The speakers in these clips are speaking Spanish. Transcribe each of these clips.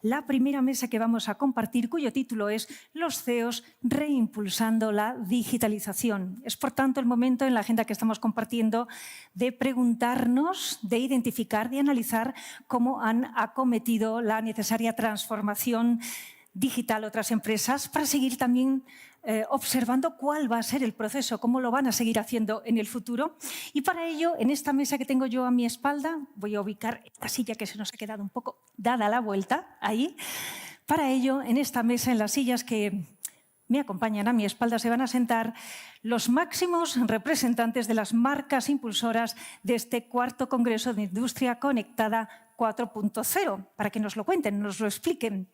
la primera mesa que vamos a compartir, cuyo título es Los CEOs reimpulsando la digitalización. Es, por tanto, el momento en la agenda que estamos compartiendo de preguntarnos, de identificar, de analizar cómo han acometido la necesaria transformación digital otras empresas para seguir también observando cuál va a ser el proceso, cómo lo van a seguir haciendo en el futuro. Y para ello, en esta mesa que tengo yo a mi espalda, voy a ubicar esta silla que se nos ha quedado un poco dada la vuelta, ahí. Para ello, en esta mesa, en las sillas que me acompañan a mi espalda, se van a sentar los máximos representantes de las marcas impulsoras de este cuarto Congreso de Industria Conectada 4.0, para que nos lo cuenten, nos lo expliquen.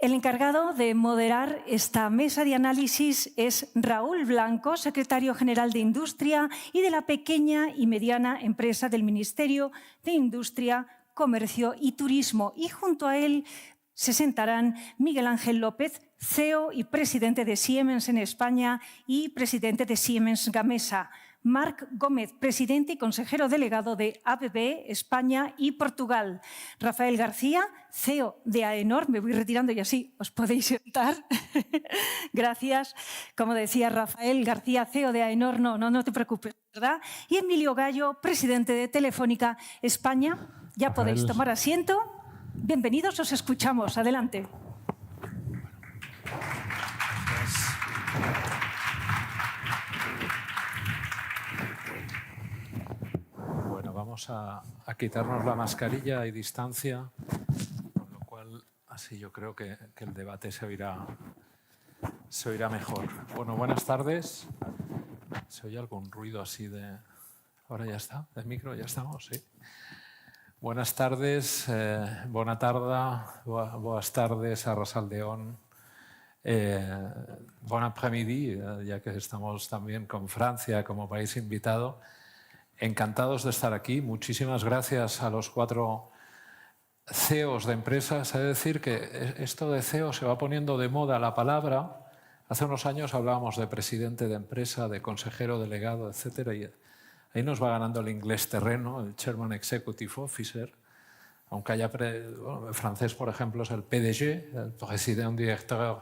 El encargado de moderar esta mesa de análisis es Raúl Blanco, secretario general de Industria y de la pequeña y mediana empresa del Ministerio de Industria, Comercio y Turismo. Y junto a él se sentarán Miguel Ángel López, CEO y presidente de Siemens en España y presidente de Siemens Gamesa. Marc Gómez, presidente y consejero delegado de ABB, España y Portugal. Rafael García, CEO de AENOR. Me voy retirando y así os podéis sentar. Gracias. Como decía Rafael García, CEO de AENOR, no te preocupes, ¿verdad? Y Emilio Gallo, presidente de Telefónica España. Ya podéis tomar asiento. Bienvenidos, os escuchamos. Adelante. Vamos a quitarnos la mascarilla y distancia, con lo cual así yo creo que el debate se oirá mejor. Bueno, buenas tardes. ¿Se oye algún ruido así de...? ¿Ahora ya está? ¿El micro? ¿Ya estamos? Sí. Buenas tardes, bona tarda, boas tardes, Arrassaldeón. Bon après-midi, ya que estamos también con Francia como país invitado. Encantados de estar aquí. Muchísimas gracias a los 4 CEOs de empresas. He de decir que esto de CEO se va poniendo de moda la palabra. Hace unos años hablábamos de presidente de empresa, de consejero delegado, etcétera. Y ahí nos va ganando el inglés terreno, el Chairman Executive Officer. Aunque haya el francés, por ejemplo, es el PDG, el Président Directeur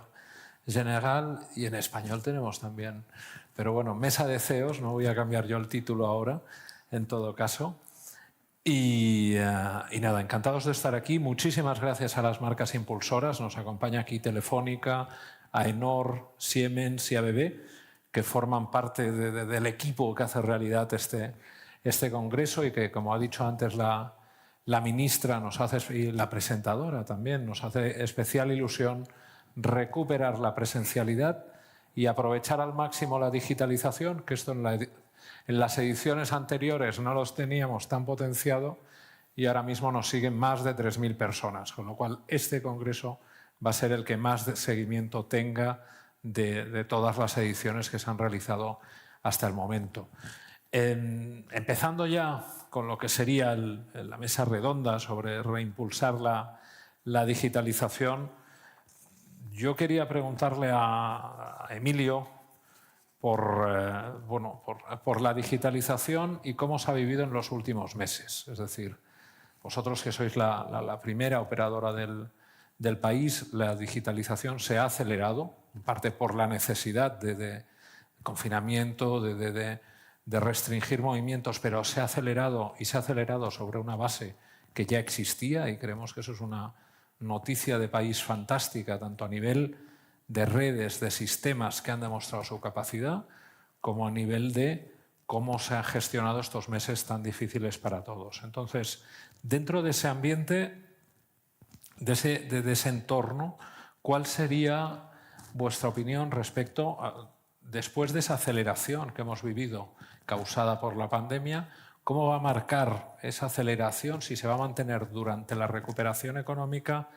General, y en español tenemos también. Pero bueno, mesa de CEOs, no voy a cambiar yo el título ahora, en todo caso. Y nada, encantados de estar aquí. Muchísimas gracias a las marcas impulsoras. Nos acompaña aquí Telefónica, AENOR, Siemens y ABB, que forman parte del equipo que hace realidad este congreso y que, como ha dicho antes la ministra y la presentadora también, nos hace especial ilusión recuperar la presencialidad y aprovechar al máximo la digitalización, que esto en las ediciones anteriores no los teníamos tan potenciado y ahora mismo nos siguen más de 3.000 personas, con lo cual este congreso va a ser el que más seguimiento tenga de todas las ediciones que se han realizado hasta el momento. Empezando ya con lo que sería la mesa redonda sobre reimpulsar la digitalización, yo quería preguntarle a Emilio por la digitalización y cómo se ha vivido en los últimos meses. Es decir, vosotros que sois la primera operadora del país, la digitalización se ha acelerado, en parte por la necesidad de confinamiento, de restringir movimientos, pero se ha acelerado y se ha acelerado sobre una base que ya existía y creemos que eso es una noticia de país fantástica, tanto a nivel de redes, de sistemas que han demostrado su capacidad, como a nivel de cómo se han gestionado estos meses tan difíciles para todos. Entonces, dentro de ese ambiente, de ese entorno, ¿cuál sería vuestra opinión respecto a, después de esa aceleración que hemos vivido causada por la pandemia, cómo va a marcar esa aceleración, si se va a mantener durante la recuperación económica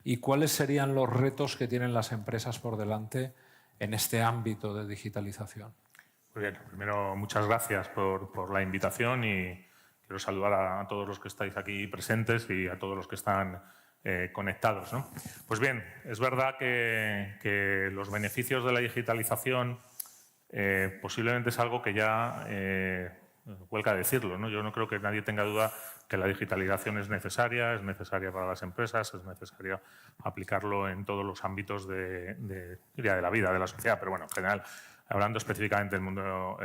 y cuáles serían los retos que tienen las empresas por delante en este ámbito de digitalización? Muy bien, primero muchas gracias por la invitación y quiero saludar a todos los que estáis aquí presentes y a todos los que están conectados, ¿no? Pues bien, es verdad que los beneficios de la digitalización posiblemente es algo que ya huelga decirlo, ¿no? Yo no creo que nadie tenga duda que la digitalización es necesaria para las empresas, es necesaria aplicarlo en todos los ámbitos de la vida, de la sociedad, pero bueno, en general, hablando específicamente del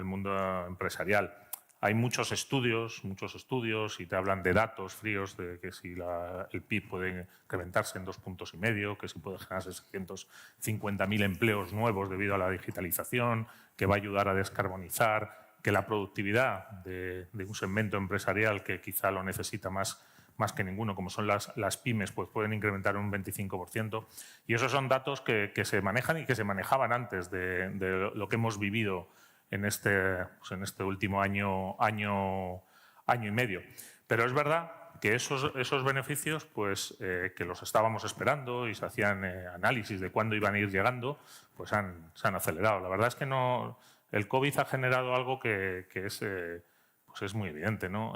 mundo empresarial. Hay muchos estudios y te hablan de datos fríos, de que si el PIB puede incrementarse en 2,5 puntos, que si puede generarse 650.000 empleos nuevos debido a la digitalización, que va a ayudar a descarbonizar, que la productividad de un segmento empresarial que quizá lo necesita más que ninguno, como son las pymes, pues pueden incrementar un 25%. Y esos son datos que se manejan y que se manejaban antes de lo que hemos vivido en este último año y medio. Pero es verdad que esos beneficios, pues, que los estábamos esperando y se hacían análisis de cuándo iban a ir llegando, pues se han acelerado. La verdad es que el COVID ha generado algo que es muy evidente, ¿no?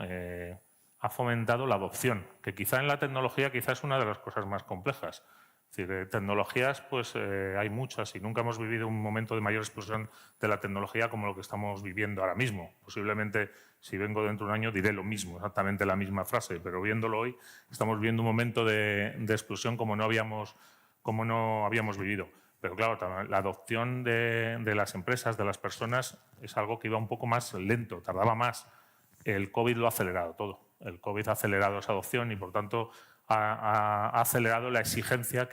Ha fomentado la adopción, que quizá en la tecnología es una de las cosas más complejas. Es decir, de tecnologías pues hay muchas y nunca hemos vivido un momento de mayor explosión de la tecnología como lo que estamos viviendo ahora mismo. Posiblemente, si vengo dentro de un año, diré lo mismo, exactamente la misma frase, pero viéndolo hoy estamos viendo un momento de explosión como no habíamos vivido. Pero claro, la adopción de las empresas, de las personas, es algo que iba un poco más lento, tardaba más. El COVID lo ha acelerado todo. El COVID ha acelerado esa adopción y, por tanto, ha acelerado la exigencia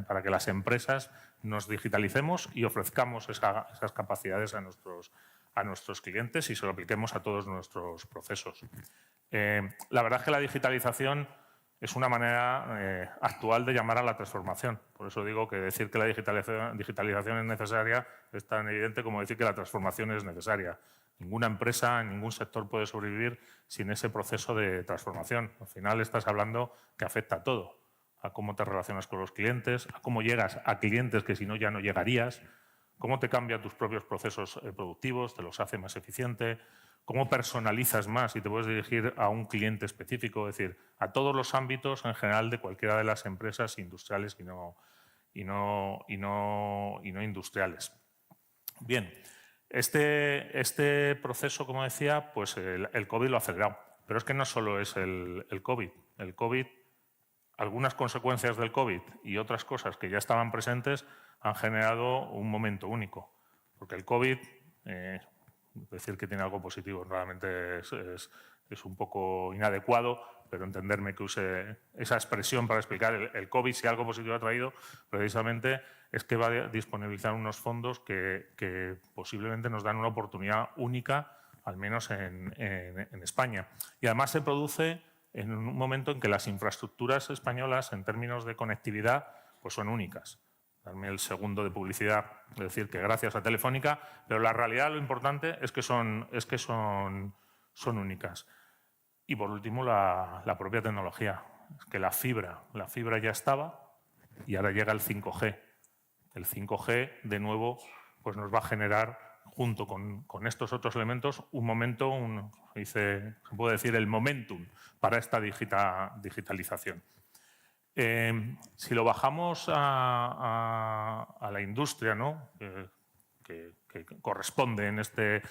para que las empresas nos digitalicemos y ofrezcamos esas capacidades a nuestros clientes y se lo apliquemos a todos nuestros procesos. La verdad es que la digitalización es una manera actual de llamar a la transformación. Por eso digo que decir que la digitalización es necesaria es tan evidente como decir que la transformación es necesaria. Ninguna empresa, ningún sector puede sobrevivir sin ese proceso de transformación. Al final estás hablando que afecta a todo, a cómo te relacionas con los clientes, a cómo llegas a clientes que si no ya no llegarías, cómo te cambia tus propios procesos productivos, te los hace más eficiente, cómo personalizas más y te puedes dirigir a un cliente específico, es decir, a todos los ámbitos en general de cualquiera de las empresas industriales y no industriales. Bien. Este proceso, como decía, pues el COVID lo ha acelerado. Pero es que no solo es el COVID. El COVID, algunas consecuencias del COVID y otras cosas que ya estaban presentes han generado un momento único. Porque el COVID, decir que tiene algo positivo realmente es un poco inadecuado, pero entenderme que use esa expresión para explicar el COVID, si algo positivo ha traído, precisamente es que va a disponibilizar unos fondos que posiblemente nos dan una oportunidad única, al menos en España. Y además se produce en un momento en que las infraestructuras españolas, en términos de conectividad, pues son únicas. Darme el segundo de publicidad, es decir, que gracias a Telefónica, pero la realidad, lo importante, es que son únicas. Y por último, la propia tecnología. Es que la fibra ya estaba y ahora llega el 5G. El 5G, de nuevo, pues nos va a generar, junto con estos otros elementos, un momento, se puede decir el momentum para esta digitalización. Si lo bajamos a la industria, ¿no? que corresponde en este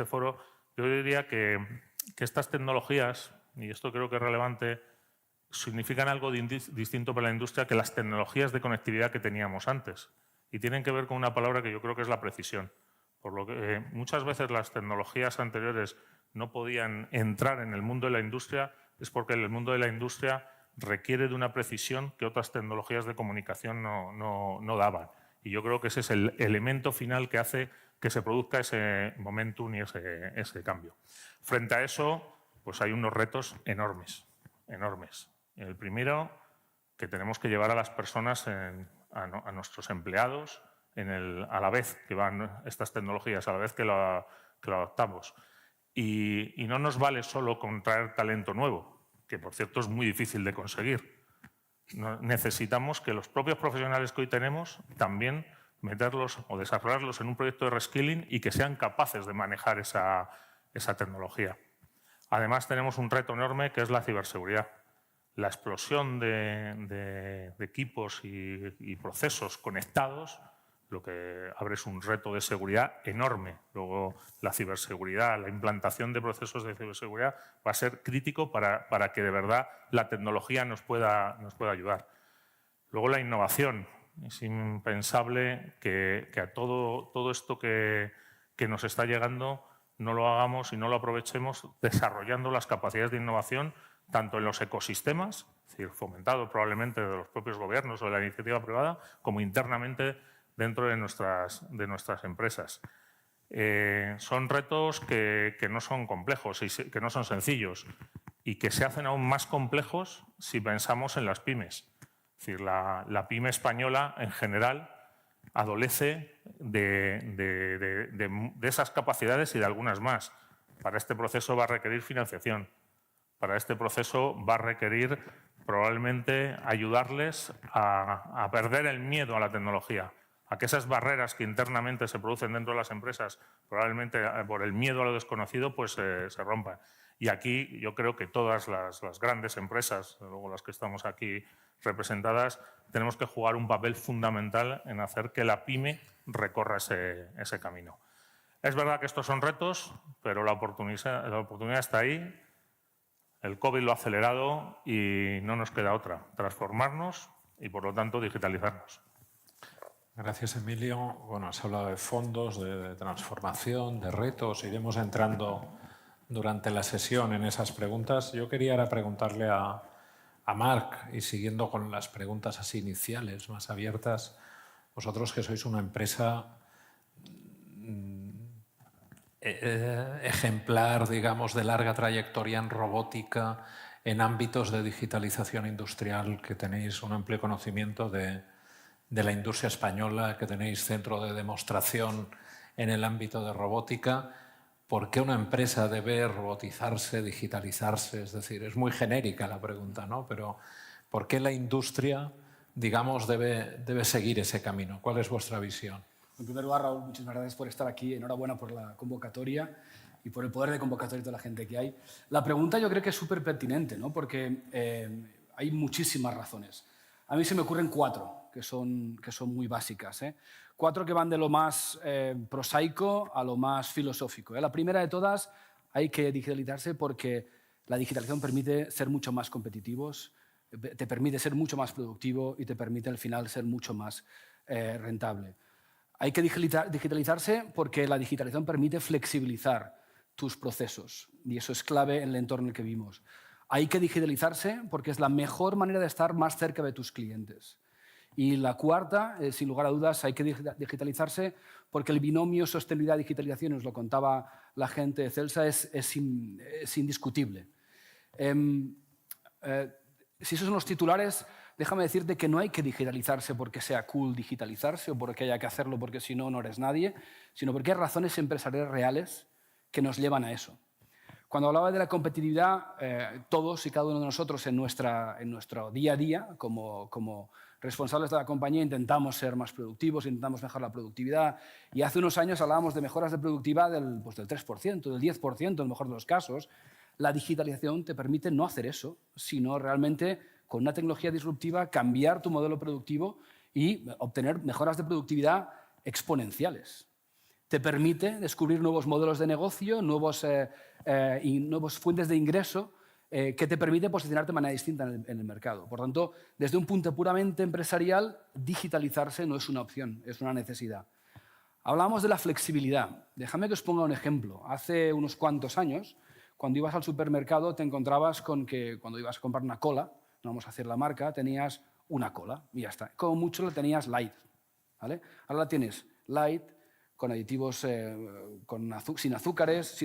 foro, yo diría que estas tecnologías, y esto creo que es relevante, significan algo distinto para la industria que las tecnologías de conectividad que teníamos antes. Y tienen que ver con una palabra que yo creo que es la precisión. Por lo que muchas veces las tecnologías anteriores no podían entrar en el mundo de la industria, es porque el mundo de la industria requiere de una precisión que otras tecnologías de comunicación no daban. Y yo creo que ese es el elemento final que hace que se produzca ese momentum y ese cambio. Frente a eso, pues hay unos retos enormes. El primero, que tenemos que llevar a las personas, a nuestros empleados, a la vez que van estas tecnologías, a la vez que lo adaptamos. Y no nos vale solo con traer talento nuevo, que por cierto es muy difícil de conseguir. Necesitamos que los propios profesionales que hoy tenemos también meterlos o desarrollarlos en un proyecto de reskilling y que sean capaces de manejar esa tecnología. Además, tenemos un reto enorme que es la ciberseguridad. La explosión de equipos y procesos conectados lo que abre es un reto de seguridad enorme. Luego, la ciberseguridad, la implantación de procesos de ciberseguridad va a ser crítico para que de verdad la tecnología nos pueda ayudar. Luego, la innovación. Es impensable que a todo esto que nos está llegando no lo hagamos y no lo aprovechemos desarrollando las capacidades de innovación tanto en los ecosistemas, es decir, fomentado probablemente de los propios gobiernos o de la iniciativa privada, como internamente dentro de nuestras empresas. Son retos que no son complejos y que no son sencillos y que se hacen aún más complejos si pensamos en las pymes. Es decir, la pyme española en general adolece de esas capacidades y de algunas más. Para este proceso va a requerir financiación. Para este proceso va a requerir probablemente ayudarles a perder el miedo a la tecnología, a que esas barreras que internamente se producen dentro de las empresas, probablemente por el miedo a lo desconocido, pues se rompan. Y aquí yo creo que todas las grandes empresas, luego las que estamos aquí representadas, tenemos que jugar un papel fundamental en hacer que la pyme recorra ese camino. Es verdad que estos son retos, pero la oportunidad está ahí. El COVID lo ha acelerado y no nos queda otra, transformarnos y, por lo tanto, digitalizarnos. Gracias, Emilio. Bueno, has hablado de fondos, de transformación, de retos. Iremos entrando durante la sesión en esas preguntas. Yo quería ahora preguntarle a Marc, y siguiendo con las preguntas así iniciales, más abiertas, vosotros que sois una empresa ejemplar, digamos, de larga trayectoria en robótica, en ámbitos de digitalización industrial, que tenéis un amplio conocimiento de la industria española, que tenéis centro de demostración en el ámbito de robótica. ¿Por qué una empresa debe robotizarse, digitalizarse? Es decir, es muy genérica la pregunta, ¿no? Pero ¿por qué la industria, digamos, debe seguir ese camino? ¿Cuál es vuestra visión? En primer lugar, Raúl, muchísimas gracias por estar aquí. Enhorabuena por la convocatoria y por el poder de convocatoria de toda la gente que hay. La pregunta yo creo que es súper pertinente, ¿no? Porque hay muchísimas razones. A mí se me ocurren 4 que son muy básicas, ¿eh? 4 que van de lo más prosaico a lo más filosófico, ¿eh? La primera de todas, hay que digitalizarse porque la digitalización permite ser mucho más competitivos, te permite ser mucho más productivo y te permite al final ser mucho más rentable. Hay que digitalizarse porque la digitalización permite flexibilizar tus procesos y eso es clave en el entorno en el que vivimos. Hay que digitalizarse porque es la mejor manera de estar más cerca de tus clientes. Y la cuarta, sin lugar a dudas, hay que digitalizarse porque el binomio sostenibilidad-digitalización, os lo contaba la gente de Celsa, es indiscutible. Si esos son los titulares, déjame decirte que no hay que digitalizarse porque sea cool digitalizarse o porque haya que hacerlo porque si no, no eres nadie, sino porque hay razones empresariales reales que nos llevan a eso. Cuando hablaba de la competitividad, todos y cada uno de nosotros en nuestro día a día, como responsables de la compañía, intentamos ser más productivos, intentamos mejorar la productividad. Y hace unos años hablábamos de mejoras de productividad del 3%, del 10% en el mejor de los casos. La digitalización te permite no hacer eso, sino realmente con una tecnología disruptiva cambiar tu modelo productivo y obtener mejoras de productividad exponenciales. Te permite descubrir nuevos modelos de negocio, nuevas fuentes de ingreso que te permite posicionarte de manera distinta en el mercado. Por tanto, desde un punto puramente empresarial, digitalizarse no es una opción, es una necesidad. Hablamos de la flexibilidad. Déjame que os ponga un ejemplo. Hace unos cuantos años, cuando ibas al supermercado, te encontrabas con que cuando ibas a comprar una cola, no vamos a hacer la marca, tenías una cola y ya está. Como mucho la tenías light, ¿vale? Ahora la tienes light, con aditivos sin azúcares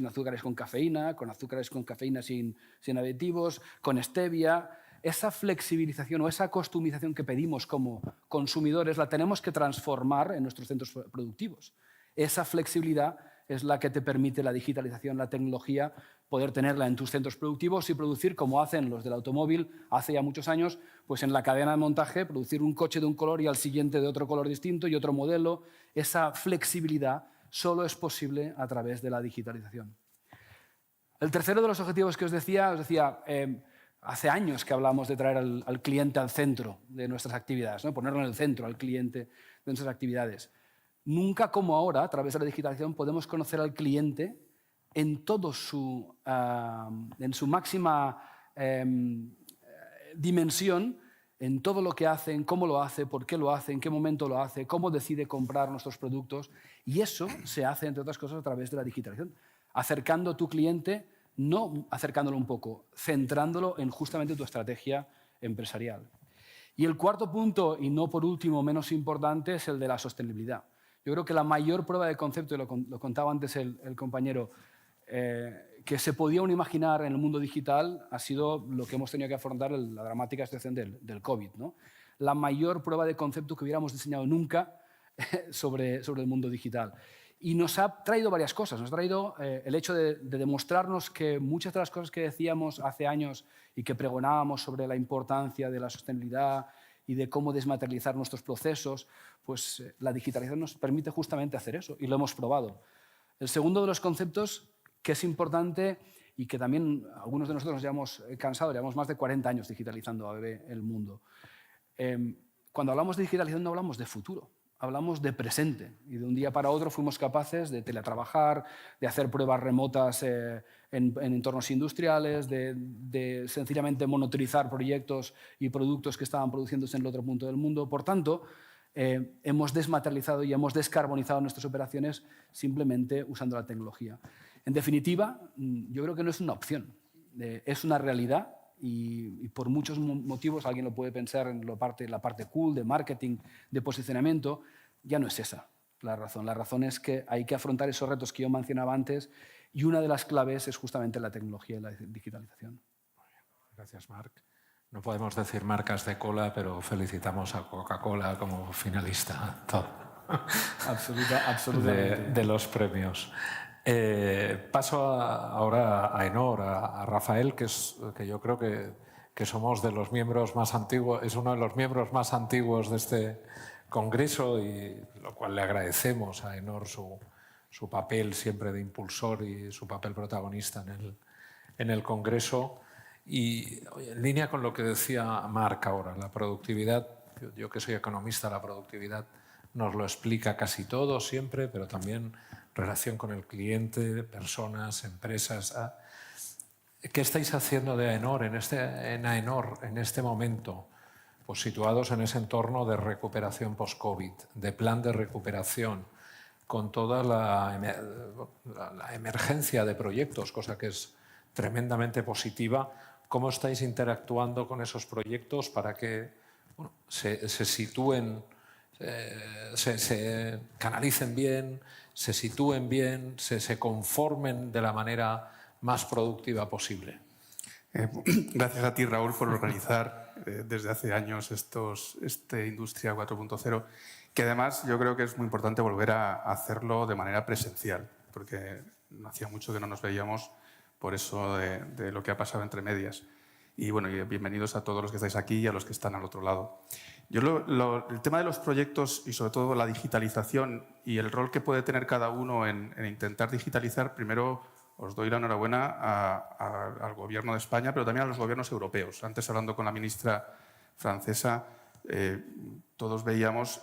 con cafeína, con azúcares con cafeína sin aditivos, con stevia. Esa flexibilización o esa customización que pedimos como consumidores la tenemos que transformar en nuestros centros productivos. Esa flexibilidad es la que te permite la digitalización, la tecnología, poder tenerla en tus centros productivos y producir, como hacen los del automóvil hace ya muchos años, pues en la cadena de montaje, producir un coche de un color y al siguiente de otro color distinto y otro modelo. Esa flexibilidad solo es posible a través de la digitalización. El tercero de los objetivos que os decía hace años que hablamos de traer al cliente al centro de nuestras actividades, ¿no? Ponerlo en el centro al cliente de nuestras actividades. Nunca como ahora, a través de la digitalización, podemos conocer al cliente en su máxima dimensión, en todo lo que hace, en cómo lo hace, por qué lo hace, en qué momento lo hace, cómo decide comprar nuestros productos. Y eso se hace, entre otras cosas, a través de la digitalización. Acercando a tu cliente, no acercándolo un poco, centrándolo en justamente tu estrategia empresarial. Y el cuarto punto, y no por último menos importante, es el de la sostenibilidad. Yo creo que la mayor prueba de concepto, y lo contaba antes el compañero, que se podía uno imaginar en el mundo digital ha sido lo que hemos tenido que afrontar, la dramática situación del COVID, ¿no? La mayor prueba de concepto que hubiéramos diseñado nunca sobre el mundo digital. Y nos ha traído varias cosas. Nos ha traído el hecho de demostrarnos que muchas de las cosas que decíamos hace años y que pregonábamos sobre la importancia de la sostenibilidad y de cómo desmaterializar nuestros procesos, pues la digitalización nos permite justamente hacer eso, y lo hemos probado. El segundo de los conceptos que es importante y que también algunos de nosotros nos llevamos cansados, llevamos más de 40 años digitalizando el mundo. Cuando hablamos de digitalización no hablamos de futuro, hablamos de presente. Y de un día para otro fuimos capaces de teletrabajar, de hacer pruebas remotas en entornos industriales, de sencillamente monitorizar proyectos y productos que estaban produciéndose en el otro punto del mundo. Por tanto, hemos desmaterializado y hemos descarbonizado nuestras operaciones simplemente usando la tecnología. En definitiva, yo creo que no es una opción, es una realidad y por muchos motivos, alguien lo puede pensar en la parte cool, de marketing, de posicionamiento, ya no es esa la razón. La razón es que hay que afrontar esos retos que yo mencionaba antes y una de las claves es justamente la tecnología y la digitalización. Muy bien. Gracias, Marc. No podemos decir marcas de cola, pero felicitamos a Coca-Cola como finalista Absolutamente. de los premios. Paso ahora a Aenor, a Rafael, que yo creo que somos de los miembros más antiguos, es uno de los miembros más antiguos de este congreso, y lo cual le agradecemos a Aenor su papel siempre de impulsor y su papel protagonista en el congreso. Y en línea con lo que decía Marc ahora, la productividad, yo que soy economista, la productividad nos lo explica casi todo siempre, pero también relación con el cliente, personas, empresas. ¿Qué estáis haciendo de Aenor en este momento? Pues situados en ese entorno de recuperación post-COVID, de plan de recuperación, con toda la emergencia de proyectos, cosa que es tremendamente positiva. ¿Cómo estáis interactuando con esos proyectos para que se sitúen, se canalicen bien, se sitúen bien, se conformen de la manera más productiva posible? Gracias a ti, Raúl, por organizar desde hace años esta Industria 4.0, que además yo creo que es muy importante volver a hacerlo de manera presencial, porque no hacía mucho que no nos veíamos por eso de lo que ha pasado entre medias. Y bueno, bienvenidos a todos los que estáis aquí y a los que están al otro lado. Yo el tema de los proyectos y sobre todo la digitalización y el rol que puede tener cada uno en intentar digitalizar, primero os doy la enhorabuena al Gobierno de España, pero también a los gobiernos europeos. Antes, hablando con la ministra francesa, todos veíamos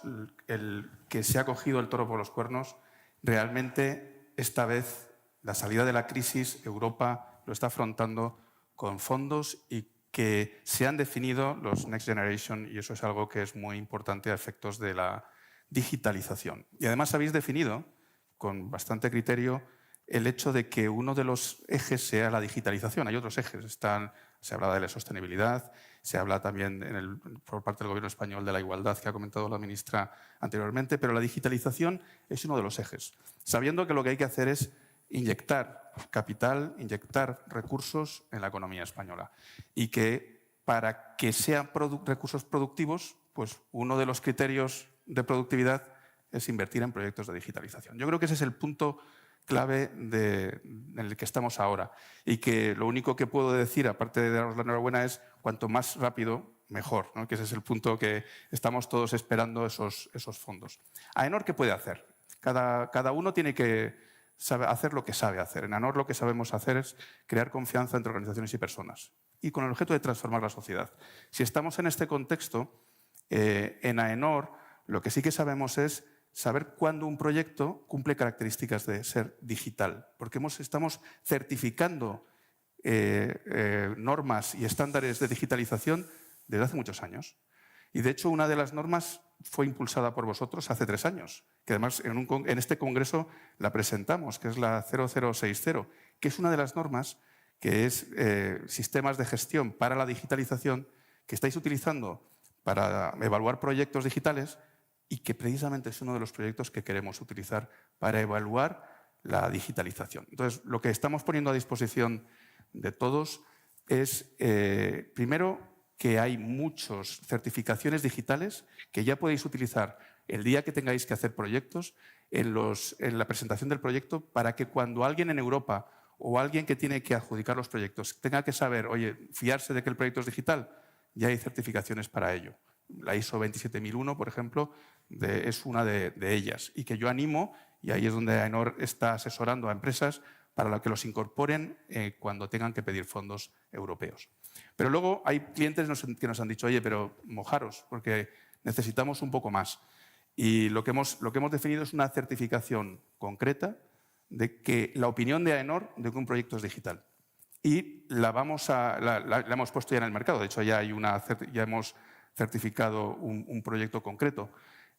que se ha cogido el toro por los cuernos. Realmente, esta vez, la salida de la crisis, Europa lo está afrontando con fondos y que se han definido los Next Generation, y eso es algo que es muy importante a efectos de la digitalización. Y además habéis definido, con bastante criterio, el hecho de que uno de los ejes sea la digitalización. Hay otros ejes. Se habla de la sostenibilidad, se habla también por parte del Gobierno español de la igualdad, que ha comentado la ministra anteriormente, pero la digitalización es uno de los ejes. Sabiendo que lo que hay que hacer es inyectar capital, inyectar recursos en la economía española. Y que para que sean recursos productivos, pues uno de los criterios de productividad es invertir en proyectos de digitalización. Yo creo que ese es el punto clave en el que estamos ahora. Y que lo único que puedo decir, aparte de daros la enhorabuena, es cuanto más rápido, mejor, ¿no? Que ese es el punto que estamos todos esperando, esos fondos. Aenor, ¿qué puede hacer? Cada uno tiene que hacer lo que sabe hacer. En Aenor lo que sabemos hacer es crear confianza entre organizaciones y personas, y con el objeto de transformar la sociedad. Si estamos en este contexto, en Aenor lo que sí que sabemos es saber cuándo un proyecto cumple características de ser digital, porque estamos certificando normas y estándares de digitalización desde hace muchos años. Y de hecho, una de las normas fue impulsada por vosotros hace 3 años, que además en este congreso la presentamos, que es la 0060, que es una de las normas que es sistemas de gestión para la digitalización que estáis utilizando para evaluar proyectos digitales y que precisamente es uno de los proyectos que queremos utilizar para evaluar la digitalización. Entonces, lo que estamos poniendo a disposición de todos es, primero, que hay muchas certificaciones digitales que ya podéis utilizar el día que tengáis que hacer proyectos en la presentación del proyecto para que cuando alguien en Europa o alguien que tiene que adjudicar los proyectos tenga que saber, oye, fiarse de que el proyecto es digital, ya hay certificaciones para ello. La ISO 27001, por ejemplo, es una de ellas y que yo animo, y ahí es donde AENOR está asesorando a empresas para que los incorporen cuando tengan que pedir fondos europeos. Pero luego hay clientes que nos han dicho, oye, pero mojaros, porque necesitamos un poco más. Y lo que hemos definido es una certificación concreta de que la opinión de AENOR de que un proyecto es digital. Y la hemos puesto ya en el mercado. De hecho, ya hemos certificado un proyecto concreto.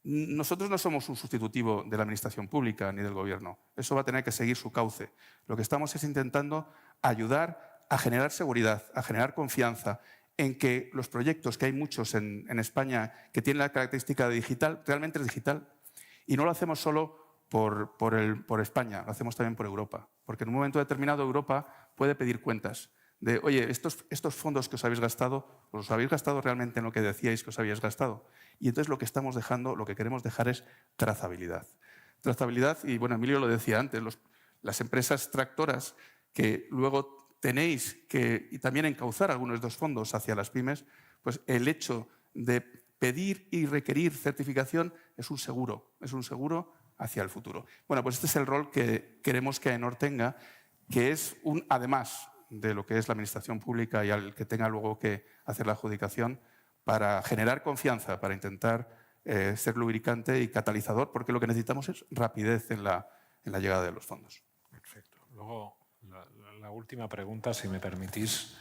Nosotros no somos un sustitutivo de la administración pública ni del gobierno. Eso va a tener que seguir su cauce. Lo que estamos es intentando ayudar a generar seguridad, a generar confianza en que los proyectos, que hay muchos en España que tienen la característica de digital, realmente es digital. Y no lo hacemos solo por España, lo hacemos también por Europa. Porque en un momento determinado Europa puede pedir cuentas de, oye, estos fondos que os habéis gastado realmente en lo que decíais que os habíais gastado. Y entonces lo que queremos dejar es trazabilidad. Trazabilidad, y bueno, Emilio lo decía antes, las empresas tractoras que luego tenéis que y también encauzar algunos de estos fondos hacia las pymes, pues el hecho de pedir y requerir certificación es un seguro hacia el futuro. Bueno, pues este es el rol que queremos que AENOR tenga, que es además de lo que es la administración pública y al que tenga luego que hacer la adjudicación, para generar confianza, para intentar ser lubricante y catalizador, porque lo que necesitamos es rapidez en la llegada de los fondos. Perfecto. Luego, la última pregunta, si me permitís,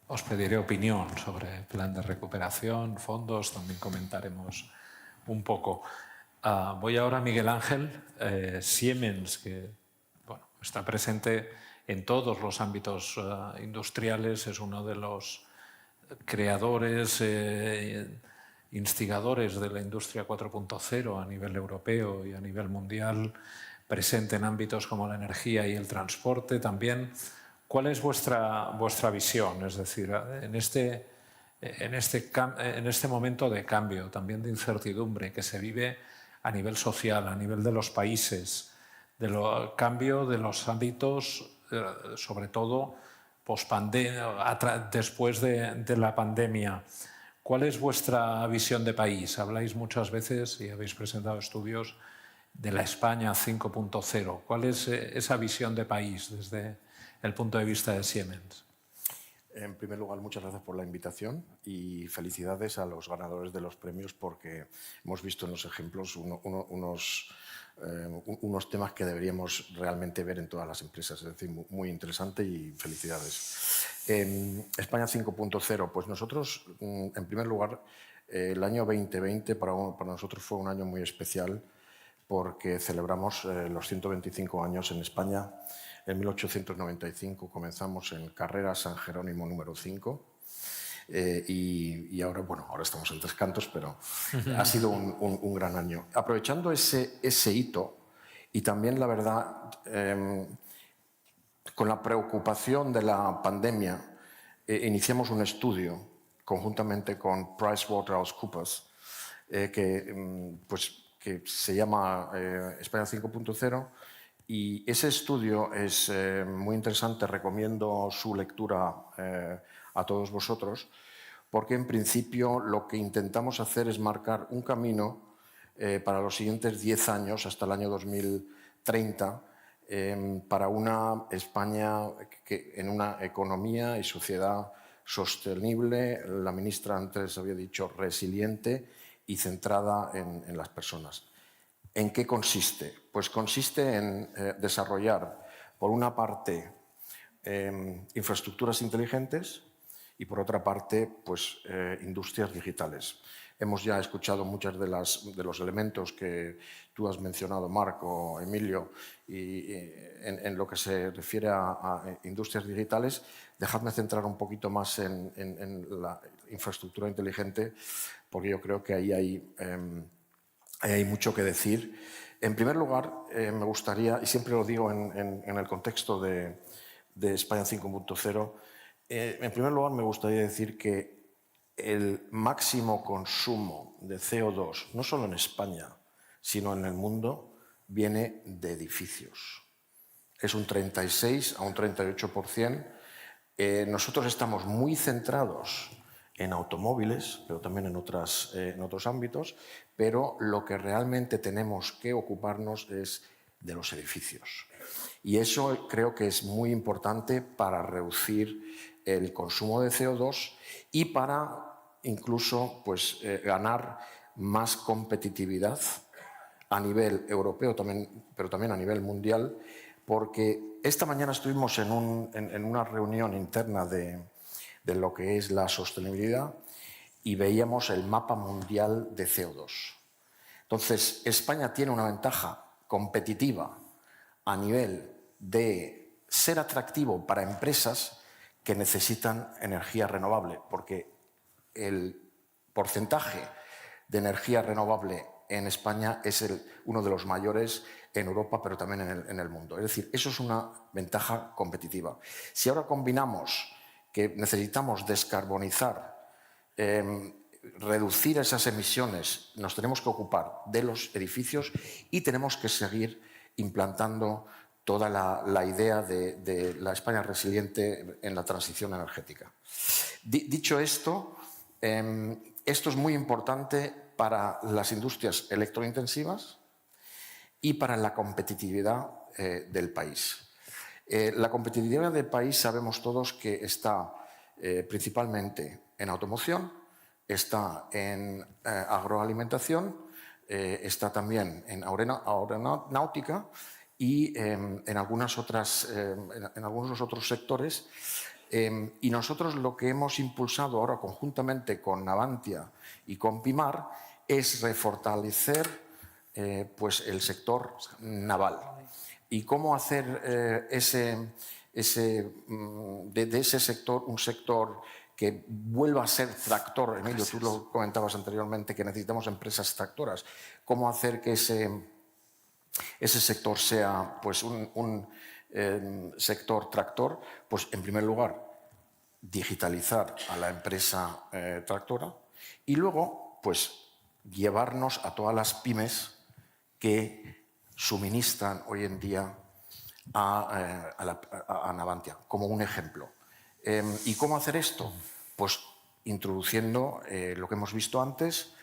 os pediré opinión sobre el plan de recuperación, fondos, también comentaremos un poco. Voy ahora a Miguel Ángel. Siemens, que bueno, está presente en todos los ámbitos industriales, es uno de los creadores, instigadores de la industria 4.0 a nivel europeo y a nivel mundial, presente en ámbitos como la energía y el transporte también. ¿Cuál es vuestra visión? Es decir, en este momento de cambio, también de incertidumbre que se vive a nivel social, a nivel de los países, cambio de los hábitos, sobre todo después de la pandemia. ¿Cuál es vuestra visión de país? Habláis muchas veces y habéis presentado estudios de la España 5.0. ¿Cuál es esa visión de país desde el punto de vista de Siemens? En primer lugar, muchas gracias por la invitación y felicidades a los ganadores de los premios, porque hemos visto en los ejemplos unos temas que deberíamos realmente ver en todas las empresas. Es decir, muy interesante y felicidades. España 5.0, pues nosotros, en primer lugar, el año 2020 para nosotros fue un año muy especial porque celebramos los 125 años en España. En 1895 comenzamos en Carrera San Jerónimo número 5 y ahora, bueno, ahora estamos en Tres Cantos, pero ha sido un gran año. Aprovechando ese hito y también, la verdad, con la preocupación de la pandemia, iniciamos un estudio conjuntamente con PricewaterhouseCoopers que se llama España 5.0. Y ese estudio es muy interesante, recomiendo su lectura a todos vosotros, porque en principio lo que intentamos hacer es marcar un camino para los siguientes 10 años, hasta el año 2030, para una España en una economía y sociedad sostenible, la ministra antes había dicho resiliente y centrada en las personas. ¿En qué consiste? Pues consiste en desarrollar, por una parte, infraestructuras inteligentes y, por otra parte, pues, industrias digitales. Hemos ya escuchado muchos de los elementos que tú has mencionado, Marco, Emilio, y en lo que se refiere a industrias digitales. Dejadme centrar un poquito más en la infraestructura inteligente, porque yo creo que ahí hay mucho que decir. En primer lugar, me gustaría, y siempre lo digo en el contexto de España 5.0, en primer lugar me gustaría decir que el máximo consumo de CO2, no solo en España, sino en el mundo, viene de edificios. Es un 36 a un 38%. Nosotros estamos muy centrados en automóviles, pero también en otros ámbitos, pero lo que realmente tenemos que ocuparnos es de los edificios. Y eso creo que es muy importante para reducir el consumo de CO2 y para incluso, pues, ganar más competitividad a nivel europeo, pero también a nivel mundial, porque esta mañana estuvimos en una reunión interna de lo que es la sostenibilidad y veíamos el mapa mundial de CO2. Entonces, España tiene una ventaja competitiva a nivel de ser atractivo para empresas que necesitan energía renovable, porque el porcentaje de energía renovable en España es uno de los mayores en Europa, pero también en el mundo. Es decir, eso es una ventaja competitiva. Si ahora combinamos que necesitamos descarbonizar, reducir esas emisiones, nos tenemos que ocupar de los edificios y tenemos que seguir implantando toda la idea de la España resiliente en la transición energética. Dicho esto, esto es muy importante para las industrias electrointensivas y para la competitividad del país. La competitividad del país sabemos todos que está principalmente en automoción, está en agroalimentación, está también en aeronáutica y en algunos otros sectores. Y nosotros lo que hemos impulsado ahora conjuntamente con Navantia y con Pimar es refortalecer pues el sector naval. Y cómo hacer de ese sector un sector que vuelva a ser tractor. Emilio, tú lo comentabas anteriormente, que necesitamos empresas tractoras. Cómo hacer que ese sector sea, pues, un sector tractor. Pues, en primer lugar, digitalizar a la empresa tractora y luego, pues, llevarnos a todas las pymes que suministran hoy en día a Navantia, como un ejemplo. ¿Y cómo hacer esto? Pues introduciendo lo que hemos visto antes,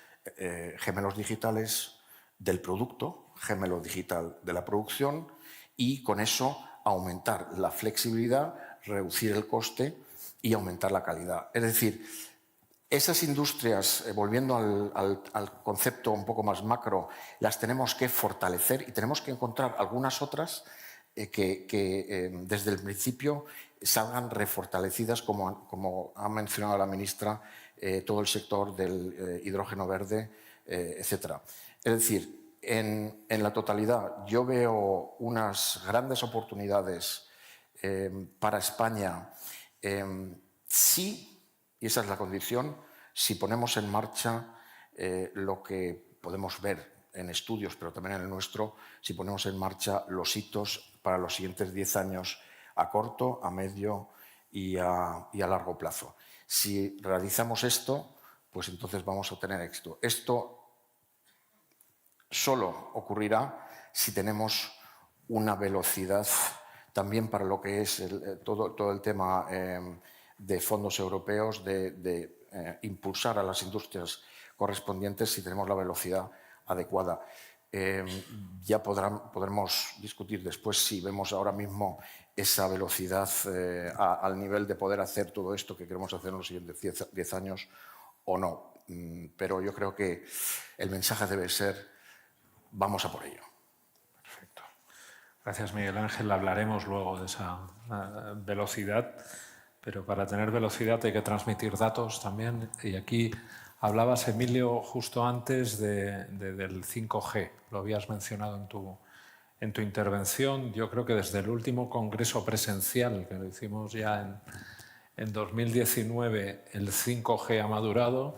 gemelos digitales del producto, gemelo digital de la producción, y con eso aumentar la flexibilidad, reducir el coste y aumentar la calidad. Es decir, esas industrias, volviendo al concepto un poco más macro, las tenemos que fortalecer y tenemos que encontrar algunas otras que desde el principio salgan refortalecidas, como ha mencionado la ministra, todo el sector del hidrógeno verde, etc. Es decir, en la totalidad yo veo unas grandes oportunidades para España sí, y esa es la condición, si ponemos en marcha lo que podemos ver en estudios, pero también en el nuestro, si ponemos en marcha los hitos para los siguientes 10 años a corto, a medio y a largo plazo. Si realizamos esto, pues entonces vamos a tener éxito. Esto solo ocurrirá si tenemos una velocidad también para lo que es todo el tema de fondos europeos, de impulsar a las industrias correspondientes si tenemos la velocidad adecuada. Ya podremos discutir después si vemos ahora mismo esa velocidad al nivel de poder hacer todo esto que queremos hacer en los siguientes 10 años o no. Pero yo creo que el mensaje debe ser: vamos a por ello. Perfecto. Gracias, Miguel Ángel. Hablaremos luego de esa velocidad, pero para tener velocidad hay que transmitir datos también. Y aquí hablabas, Emilio, justo antes del 5G. Lo habías mencionado en tu intervención. Yo creo que desde el último congreso presencial, que lo hicimos ya en 2019, el 5G ha madurado.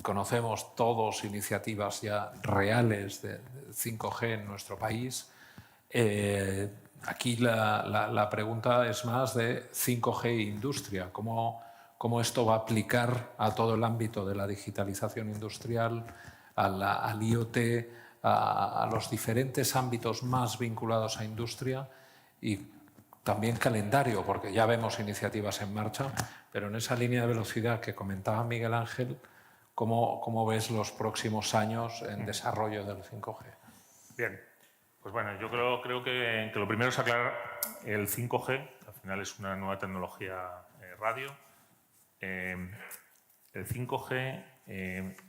Conocemos todos iniciativas ya reales de 5G en nuestro país. Aquí la pregunta es más de 5G e industria. ¿Cómo esto va a aplicar a todo el ámbito de la digitalización industrial, al IoT, a los diferentes ámbitos más vinculados a industria y también calendario, porque ya vemos iniciativas en marcha, pero en esa línea de velocidad que comentaba Miguel Ángel, ¿cómo ves los próximos años en desarrollo del 5G? Bien, pues bueno, yo creo que lo primero es aclarar el 5G, que al final es una nueva tecnología radio. El 5G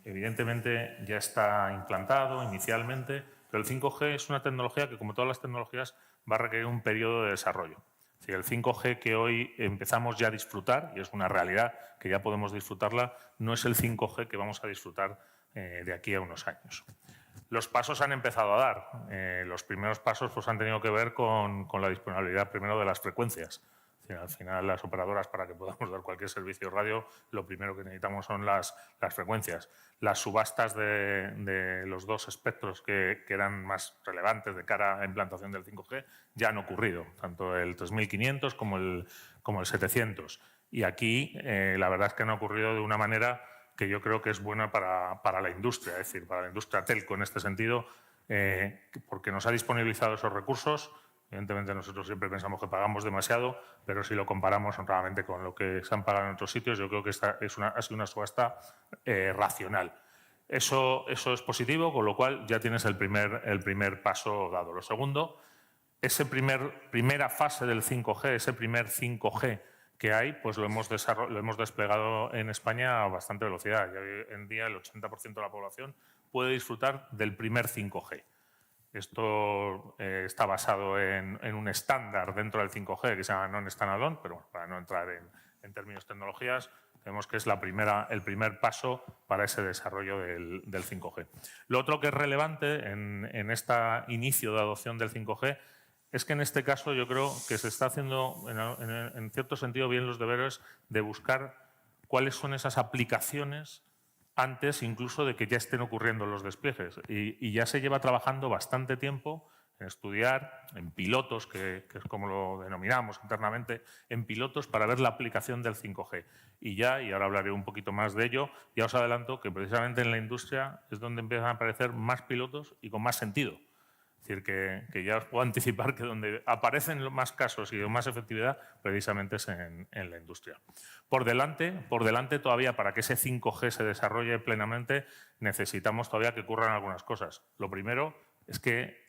evidentemente ya está implantado inicialmente, pero el 5G es una tecnología que, como todas las tecnologías, va a requerir un periodo de desarrollo. Es decir, el 5G que hoy empezamos ya a disfrutar, y es una realidad que ya podemos disfrutarla, no es el 5G que vamos a disfrutar de aquí a unos años. Los pasos han empezado a dar. Los primeros pasos pues, han tenido que ver con la disponibilidad primero de las frecuencias. Al final, las operadoras, para que podamos dar cualquier servicio radio, lo primero que necesitamos son las frecuencias. Las subastas de los dos espectros que eran más relevantes de cara a la implantación del 5G ya han ocurrido, tanto el 3500 como el 700. Y aquí la verdad es que han ocurrido de una manera que yo creo que es buena para la industria, es decir, para la industria telco en este sentido, porque nos ha disponibilizado esos recursos. Evidentemente nosotros siempre pensamos que pagamos demasiado, pero si lo comparamos honradamente con lo que se han pagado en otros sitios, yo creo que esta ha sido una subasta racional. Eso es positivo, con lo cual ya tienes el primer paso dado. Lo segundo, esa primera fase del 5G, ese primer 5G que hay, pues lo hemos desplegado en España a bastante velocidad. Ya hoy en día el 80% de la población puede disfrutar del primer 5G. Esto está basado en un estándar dentro del 5G que se llama non-standalone, pero bueno, para no entrar en términos tecnologías, vemos que es el primer paso para ese desarrollo del 5G. Lo otro que es relevante en este inicio de adopción del 5G es que en este caso yo creo que se está haciendo en cierto sentido bien los deberes de buscar cuáles son esas aplicaciones antes incluso de que ya estén ocurriendo los despliegues. Y ya se lleva trabajando bastante tiempo en estudiar, en pilotos, que es como lo denominamos internamente, en pilotos para ver la aplicación del 5G. Y ahora hablaré un poquito más de ello, ya os adelanto que precisamente en la industria es donde empiezan a aparecer más pilotos y con más sentido. Es decir, que ya os puedo anticipar que donde aparecen más casos y de más efectividad precisamente es en la industria. Por delante todavía, para que ese 5G se desarrolle plenamente, necesitamos todavía que ocurran algunas cosas. Lo primero es que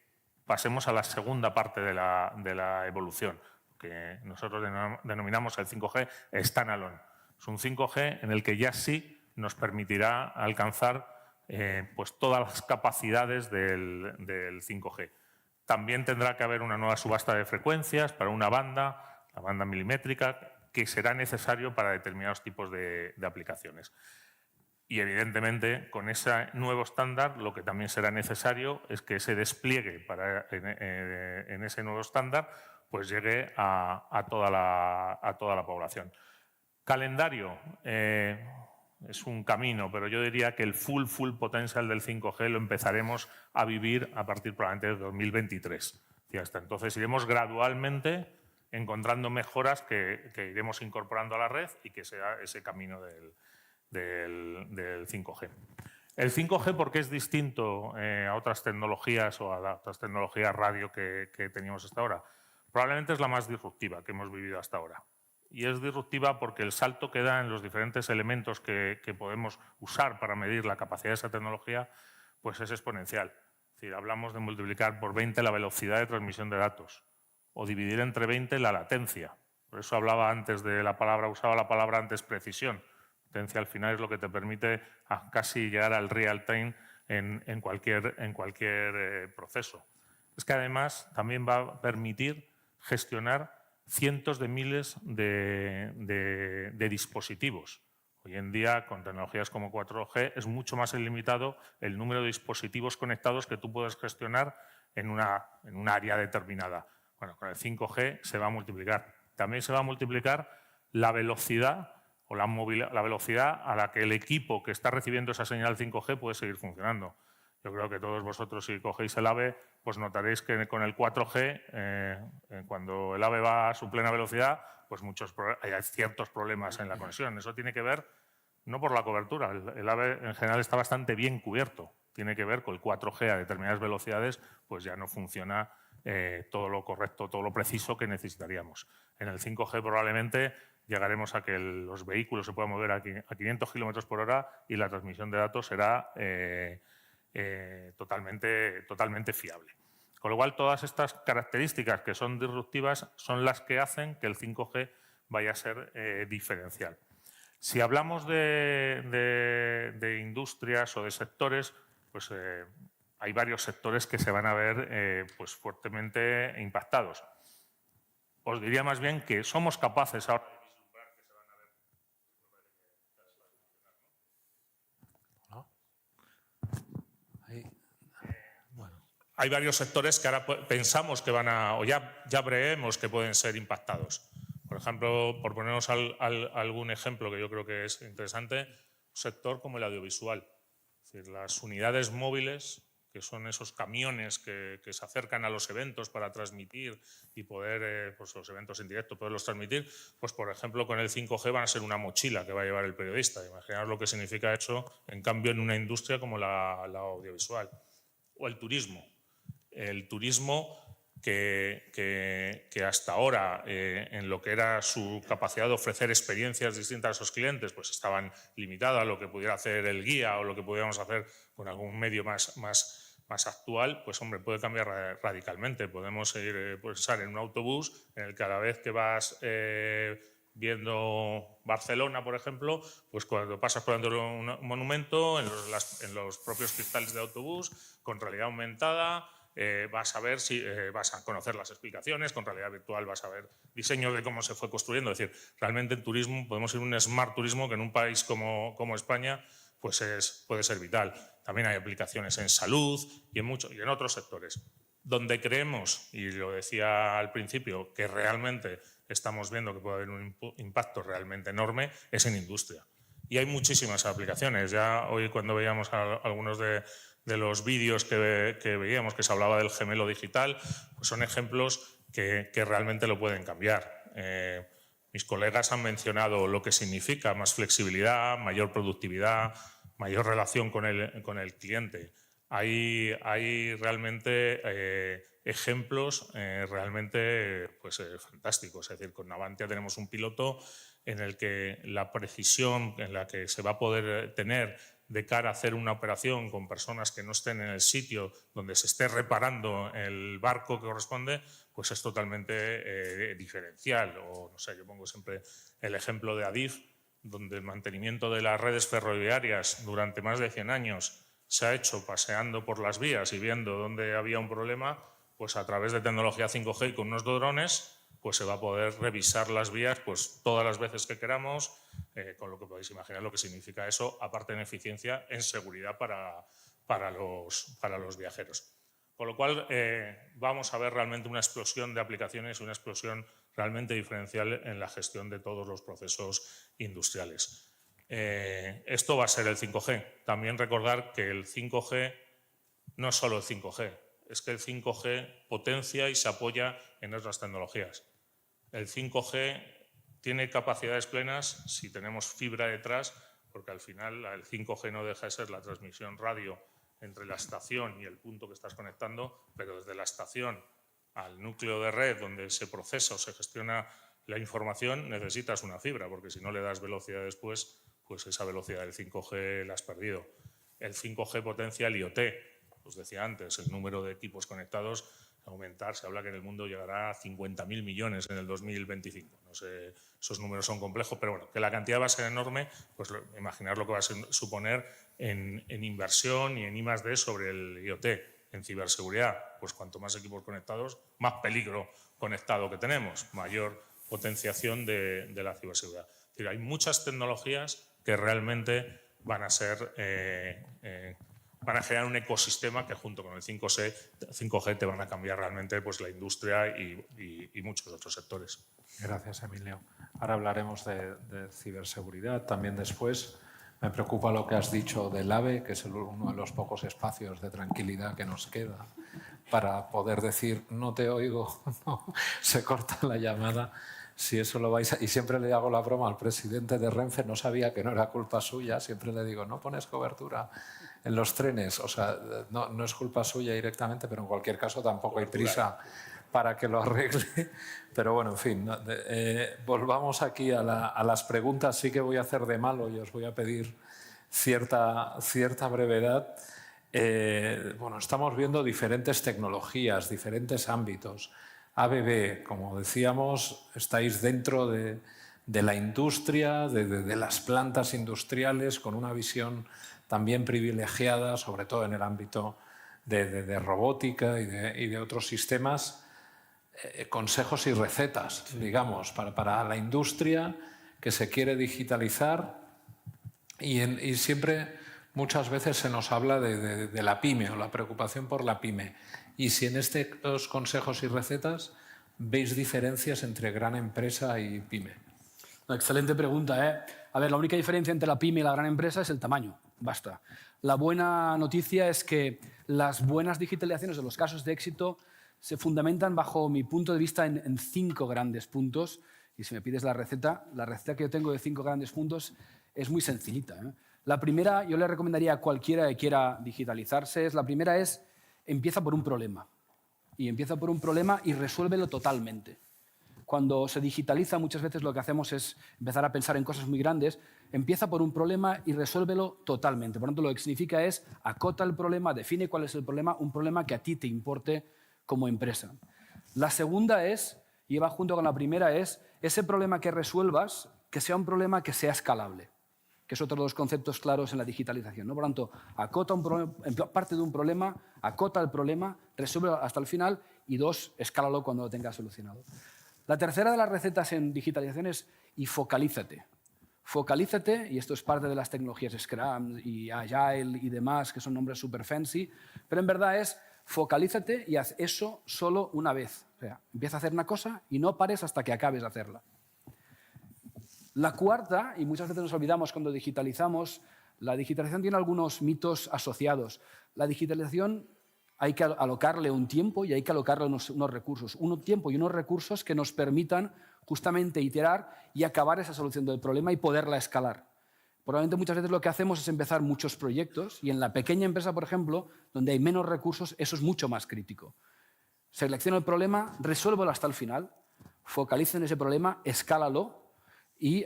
pasemos a la segunda parte de la evolución, que nosotros denominamos el 5G standalone. Es un 5G en el que ya sí nos permitirá alcanzar pues todas las capacidades del 5G. También tendrá que haber una nueva subasta de frecuencias para una banda, la banda milimétrica, que será necesario para determinados tipos de aplicaciones. Y evidentemente, con ese nuevo estándar, lo que también será necesario es que ese despliegue en ese nuevo estándar pues llegue a toda la población. Calendario. Es un camino, pero yo diría que el full potencial del 5G lo empezaremos a vivir a partir probablemente de 2023. Y hasta entonces iremos gradualmente encontrando mejoras que iremos incorporando a la red y que sea ese camino del 5G. El 5G, ¿por qué es distinto a otras tecnologías o a otras tecnologías radio que teníamos hasta ahora? Probablemente es la más disruptiva que hemos vivido hasta ahora. Y es disruptiva porque el salto que da en los diferentes elementos que podemos usar para medir la capacidad de esa tecnología pues es exponencial. Es decir, hablamos de multiplicar por 20 la velocidad de transmisión de datos o dividir entre 20 la latencia. Por eso usaba la palabra antes precisión. Latencia al final es lo que te permite casi llegar al real time en cualquier proceso. Es que además también va a permitir gestionar cientos de miles de dispositivos. Hoy en día, con tecnologías como 4G, es mucho más ilimitado el número de dispositivos conectados que tú puedes gestionar en un área determinada. Bueno, con el 5G se va a multiplicar. También se va a multiplicar la velocidad o la velocidad a la que el equipo que está recibiendo esa señal 5G puede seguir funcionando. Yo creo que todos vosotros, si cogéis el AVE, pues notaréis que con el 4G, cuando el AVE va a su plena velocidad, pues hay ciertos problemas en la conexión. Eso tiene que ver no por la cobertura. El AVE en general está bastante bien cubierto. Tiene que ver con el 4G a determinadas velocidades, pues ya no funciona todo lo correcto, todo lo preciso que necesitaríamos. En el 5G probablemente llegaremos a que los vehículos se puedan mover a 500 km por hora y la transmisión de datos será totalmente fiable. Con lo cual, todas estas características que son disruptivas son las que hacen que el 5G vaya a ser diferencial. Si hablamos de industrias o de sectores, pues hay varios sectores que se van a ver pues fuertemente impactados. Os diría más bien que somos capaces ahora de vislumbrar que se van a ver. Hay varios sectores que ahora pensamos que van a, o ya preveemos que pueden ser impactados. Por ejemplo, por ponernos algún ejemplo que yo creo que es interesante, un sector como el audiovisual. Es decir, las unidades móviles, que son esos camiones que se acercan a los eventos para transmitir y poder, pues los eventos en directo, poderlos transmitir, pues por ejemplo con el 5G van a ser una mochila que va a llevar el periodista. Imaginaos lo que significa eso, en cambio, en una industria como la audiovisual. O el turismo. El turismo que hasta ahora, en lo que era su capacidad de ofrecer experiencias distintas a sus clientes, pues estaban limitadas a lo que pudiera hacer el guía o lo que pudiéramos hacer con algún medio más actual, pues hombre, puede cambiar radicalmente. Podemos pensar en un autobús en el que cada vez que vas viendo Barcelona, por ejemplo, pues cuando pasas por dentro de un monumento, en los propios cristales de autobús, con realidad aumentada, vas a ver vas a conocer las explicaciones, con realidad virtual vas a ver diseños de cómo se fue construyendo. Es decir, realmente en turismo podemos ir a un smart turismo que en un país como España pues puede ser vital. También hay aplicaciones en salud y en otros sectores. Donde creemos, y lo decía al principio, que realmente estamos viendo que puede haber un impacto realmente enorme, es en industria. Y hay muchísimas aplicaciones. Ya hoy cuando veíamos algunos de los vídeos que veíamos, que se hablaba del gemelo digital, pues son ejemplos que realmente lo pueden cambiar. Mis colegas han mencionado lo que significa más flexibilidad, mayor productividad, mayor relación con el cliente. Hay realmente ejemplos realmente pues, fantásticos. Es decir, con Navantia tenemos un piloto en el que la precisión en la que se va a poder tener de cara a hacer una operación con personas que no estén en el sitio donde se esté reparando el barco que corresponde, pues es totalmente diferencial. O, no sé, yo pongo siempre el ejemplo de Adif, donde el mantenimiento de las redes ferroviarias durante más de 100 años se ha hecho paseando por las vías y viendo dónde había un problema, pues a través de tecnología 5G y con unos drones, pues se va a poder revisar las vías pues, todas las veces que queramos, con lo que podéis imaginar lo que significa eso, aparte en eficiencia, en seguridad para los viajeros. Con lo cual, vamos a ver realmente una explosión de aplicaciones y una explosión realmente diferencial en la gestión de todos los procesos industriales. Esto va a ser el 5G. También recordar que el 5G no es solo el 5G, es que el 5G potencia y se apoya en otras tecnologías. El 5G tiene capacidades plenas si tenemos fibra detrás, porque al final el 5G no deja de ser la transmisión radio entre la estación y el punto que estás conectando, pero desde la estación al núcleo de red donde se procesa o se gestiona la información necesitas una fibra, porque si no le das velocidad después, pues esa velocidad del 5G la has perdido. El 5G potencia el IoT. Os decía antes, el número de equipos conectados aumentar. Se habla que en el mundo llegará a 50.000 millones en el 2025. No sé, esos números son complejos, pero bueno, que la cantidad va a ser enorme, pues imaginar lo que va a suponer en inversión y en I+D sobre el IoT, en ciberseguridad. Pues cuanto más equipos conectados, más peligro conectado que tenemos, mayor potenciación de la ciberseguridad. Es decir, hay muchas tecnologías que realmente van a ser... van a generar un ecosistema que junto con el 5G te van a cambiar realmente pues, la industria y muchos otros sectores. Gracias, Emilio. Ahora hablaremos de ciberseguridad también después. Me preocupa lo que has dicho del AVE, que es uno de los pocos espacios de tranquilidad que nos queda para poder decir no te oigo, no, se corta la llamada. Si eso lo vais a... Y siempre le hago la broma al presidente de Renfe, no sabía que no era culpa suya, siempre le digo, no pones cobertura en los trenes, o sea, no es culpa suya directamente, pero en cualquier caso tampoco hay prisa para que lo arregle. Pero bueno, en fin, volvamos aquí a las preguntas. Sí que voy a hacer de malo y os voy a pedir cierta brevedad. Bueno, estamos viendo diferentes tecnologías, diferentes ámbitos. ABB, como decíamos, estáis dentro de la industria, de las plantas industriales, con una visión también privilegiada, sobre todo en el ámbito de robótica y de otros sistemas. Consejos y recetas, digamos, para la industria que se quiere digitalizar y siempre, muchas veces se nos habla de la pyme o la preocupación por la pyme. Y si en estos consejos y recetas veis diferencias entre gran empresa y pyme. Excelente pregunta, ¿eh? A ver, la única diferencia entre la pyme y la gran empresa es el tamaño, basta. La buena noticia es que las buenas digitalizaciones de los casos de éxito se fundamentan, bajo mi punto de vista, en 5 grandes puntos. Y si me pides la receta que yo tengo de 5 grandes puntos es muy sencillita, ¿eh? La primera, yo le recomendaría a cualquiera que quiera digitalizarse, la primera es, empieza por un problema. Y empieza por un problema y resuélvelo totalmente. Cuando se digitaliza, muchas veces lo que hacemos es empezar a pensar en cosas muy grandes. Empieza por un problema y resuélvelo totalmente. Por lo tanto, lo que significa es acota el problema, define cuál es el problema, un problema que a ti te importe como empresa. La segunda es, y va junto con la primera, es ese problema que resuelvas, que sea un problema que sea escalable, que es otro de los conceptos claros en la digitalización, ¿no? Por lo tanto, acota parte de un problema, acota el problema, resuelve hasta el final y 2, escálalo cuando lo tengas solucionado. La tercera de las recetas en digitalización es y focalízate. Focalízate, y esto es parte de las tecnologías Scrum y Agile y demás, que son nombres súper fancy, pero en verdad es focalízate y haz eso solo una vez. O sea, empieza a hacer una cosa y no pares hasta que acabes de hacerla. La cuarta, y muchas veces nos olvidamos cuando digitalizamos, la digitalización tiene algunos mitos asociados. La digitalización hay que alocarle un tiempo y hay que alocarle unos recursos. Un tiempo y unos recursos que nos permitan justamente iterar y acabar esa solución del problema y poderla escalar. Probablemente muchas veces lo que hacemos es empezar muchos proyectos y en la pequeña empresa, por ejemplo, donde hay menos recursos, eso es mucho más crítico. Selecciona el problema, resuélvelo hasta el final, focaliza en ese problema, escálalo y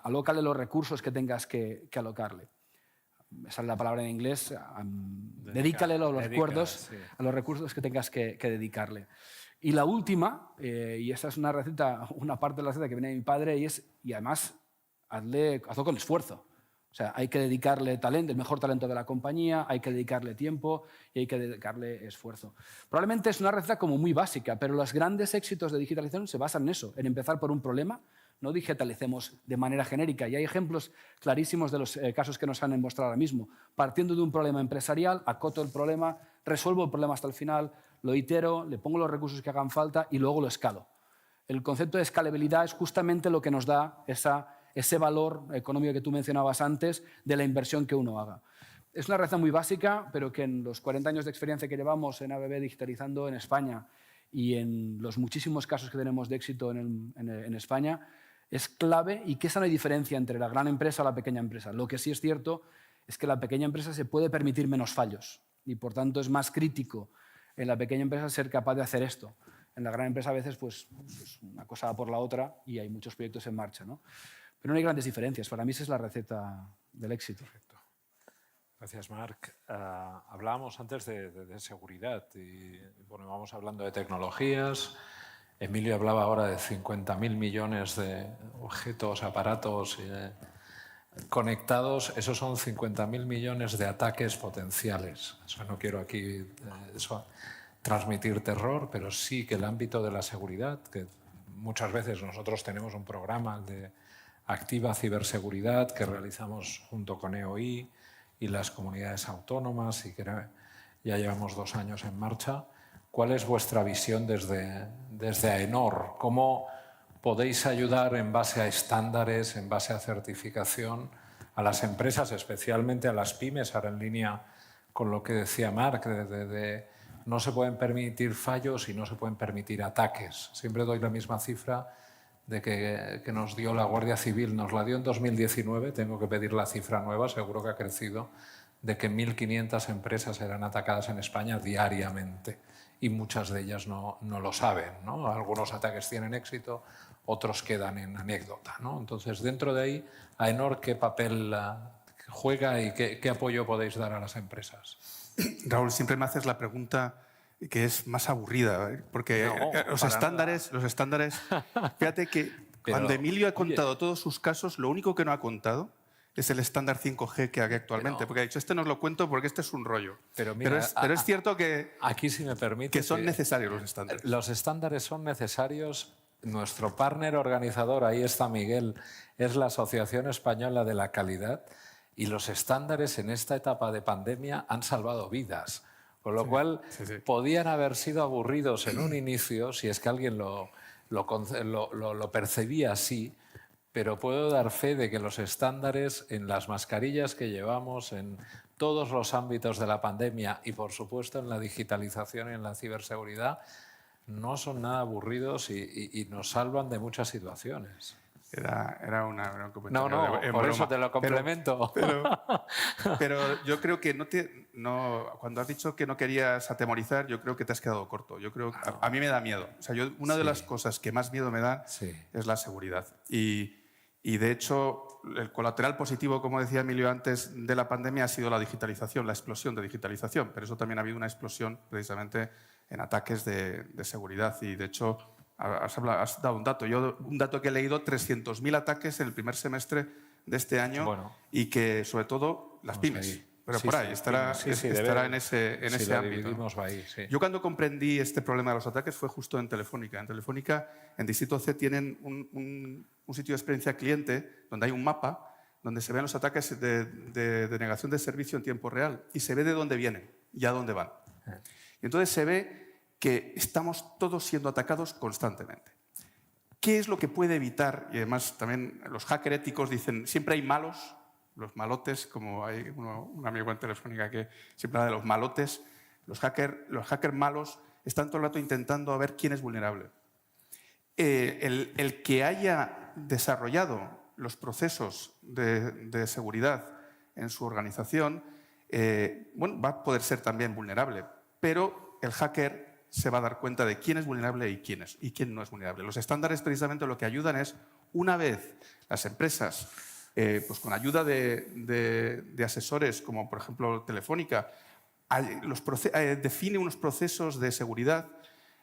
alócale los recursos que tengas que alocarle. Me sale la palabra en inglés, dedícale a los recursos que tengas que dedicarle. Y la última, y esta es una receta, una parte de la receta que viene de mi padre, y además hazlo con esfuerzo. O sea, hay que dedicarle talento, el mejor talento de la compañía, hay que dedicarle tiempo y hay que dedicarle esfuerzo. Probablemente es una receta como muy básica, pero los grandes éxitos de digitalización se basan en eso, en empezar por un problema. No digitalicemos de manera genérica. Y hay ejemplos clarísimos de los casos que nos han mostrado ahora mismo. Partiendo de un problema empresarial, acoto el problema, resuelvo el problema hasta el final, lo itero, le pongo los recursos que hagan falta y luego lo escalo. El concepto de escalabilidad es justamente lo que nos da ese valor económico que tú mencionabas antes de la inversión que uno haga. Es una receta muy básica, pero que en los 40 años de experiencia que llevamos en ABB digitalizando en España y en los muchísimos casos que tenemos de éxito en España, es clave y que esa no hay diferencia entre la gran empresa y la pequeña empresa. Lo que sí es cierto es que la pequeña empresa se puede permitir menos fallos y, por tanto, es más crítico en la pequeña empresa ser capaz de hacer esto. En la gran empresa a veces pues una cosa va por la otra y hay muchos proyectos en marcha, ¿no? Pero no hay grandes diferencias. Para mí esa es la receta del éxito. Gracias, Marc. Hablábamos antes de seguridad y bueno, vamos hablando de tecnologías. Emilio hablaba ahora de 50.000 millones de objetos, aparatos conectados. Esos son 50.000 millones de ataques potenciales. O sea, no quiero aquí transmitir terror, pero sí que el ámbito de la seguridad, que muchas veces nosotros tenemos un programa de Activa Ciberseguridad que realizamos junto con EOI y las comunidades autónomas y que ya llevamos 2 años en marcha. ¿Cuál es vuestra visión desde AENOR? ¿Cómo podéis ayudar en base a estándares, en base a certificación, a las empresas, especialmente a las pymes, ahora en línea con lo que decía Marc, no se pueden permitir fallos y no se pueden permitir ataques? Siempre doy la misma cifra de que nos dio la Guardia Civil, nos la dio en 2019, tengo que pedir la cifra nueva, seguro que ha crecido, de que 1.500 empresas eran atacadas en España diariamente y muchas de ellas no lo saben, ¿no? Algunos ataques tienen éxito, otros quedan en anécdota, ¿no? Entonces, dentro de ahí, AENOR, ¿qué papel juega y qué apoyo podéis dar a las empresas? Raúl, siempre me haces la pregunta que es más aburrida, ¿eh? Porque los estándares, fíjate que cuando Emilio ha contado todos sus casos, lo único que no ha contado es el estándar 5G que hay actualmente, porque ha dicho, este no os lo cuento porque este es un rollo. Pero es cierto que, aquí, si me permite, que son necesarios los estándares. Los estándares son necesarios. Nuestro partner organizador, ahí está Miguel, es la Asociación Española de la Calidad, y los estándares en esta etapa de pandemia han salvado vidas. Con lo cual, podían haber sido aburridos en un inicio, si es que alguien lo percibía así, pero puedo dar fe de que los estándares en las mascarillas que llevamos, en todos los ámbitos de la pandemia y, por supuesto, en la digitalización y en la ciberseguridad, no son nada aburridos y nos salvan de muchas situaciones. Era un comentario. No, por broma. Eso te lo complemento. Pero yo creo que cuando has dicho que no querías atemorizar, yo creo que te has quedado corto. Yo creo, a mí me da miedo. O sea, una de las cosas que más miedo me da es la seguridad. Y de hecho, el colateral positivo, como decía Emilio antes, de la pandemia ha sido la digitalización, la explosión de digitalización. Pero eso también ha habido una explosión precisamente en ataques de seguridad. Y de hecho, has dado un dato. Un dato que he leído, 300.000 ataques en el primer semestre de este año, y que, sobre todo, las pymes. Pero por ahí estará en ese ámbito, ¿no? Ahí, Yo cuando comprendí este problema de los ataques fue justo en Telefónica. En Telefónica, en Distrito C, tienen un sitio de experiencia cliente donde hay un mapa donde se ven los ataques de denegación de servicio en tiempo real y se ve de dónde vienen y a dónde van. Y entonces se ve que estamos todos siendo atacados constantemente. ¿Qué es lo que puede evitar? Y además también los hackers éticos dicen, siempre hay malos, los malotes, como hay un amigo en Telefónica que siempre habla de los malotes. Los hackers malos están todo el rato intentando ver quién es vulnerable. El que haya desarrollado los procesos de seguridad en su organización, va a poder ser también vulnerable, pero el hacker se va a dar cuenta de quién es vulnerable y quién no es vulnerable. Los estándares precisamente lo que ayudan es, una vez las empresas, pues con ayuda de asesores como por ejemplo Telefónica, define unos procesos de seguridad,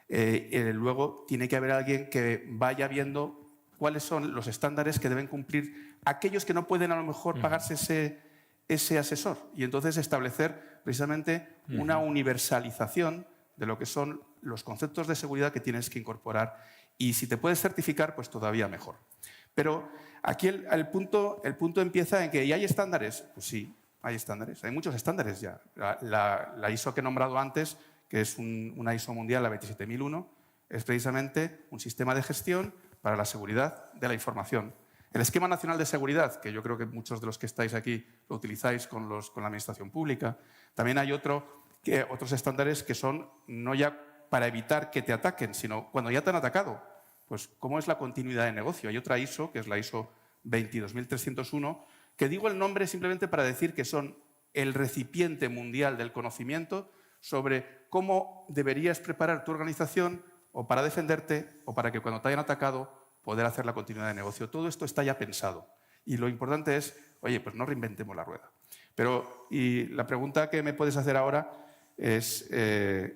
luego tiene que haber alguien que vaya viendo cuáles son los estándares que deben cumplir aquellos que no pueden a lo mejor pagarse ese asesor, y entonces establecer precisamente una universalización de lo que son los conceptos de seguridad que tienes que incorporar, y si te puedes certificar, pues todavía mejor. Pero aquí el punto empieza en que ¿y hay estándares? Pues sí, hay estándares, hay muchos estándares ya. La ISO que he nombrado antes, que es una ISO mundial, la 27001, es precisamente un sistema de gestión para la seguridad de la información. El Esquema Nacional de Seguridad, que yo creo que muchos de los que estáis aquí lo utilizáis con la administración pública. También hay otros estándares que son no ya para evitar que te ataquen, sino cuando ya te han atacado. Pues cómo es la continuidad de negocio. Hay otra ISO, que es la ISO 22301, que digo el nombre simplemente para decir que son el recipiente mundial del conocimiento sobre cómo deberías preparar tu organización o para defenderte o para que cuando te hayan atacado poder hacer la continuidad de negocio. Todo esto está ya pensado. Y lo importante es, oye, pues no reinventemos la rueda. Pero y la pregunta que me puedes hacer ahora es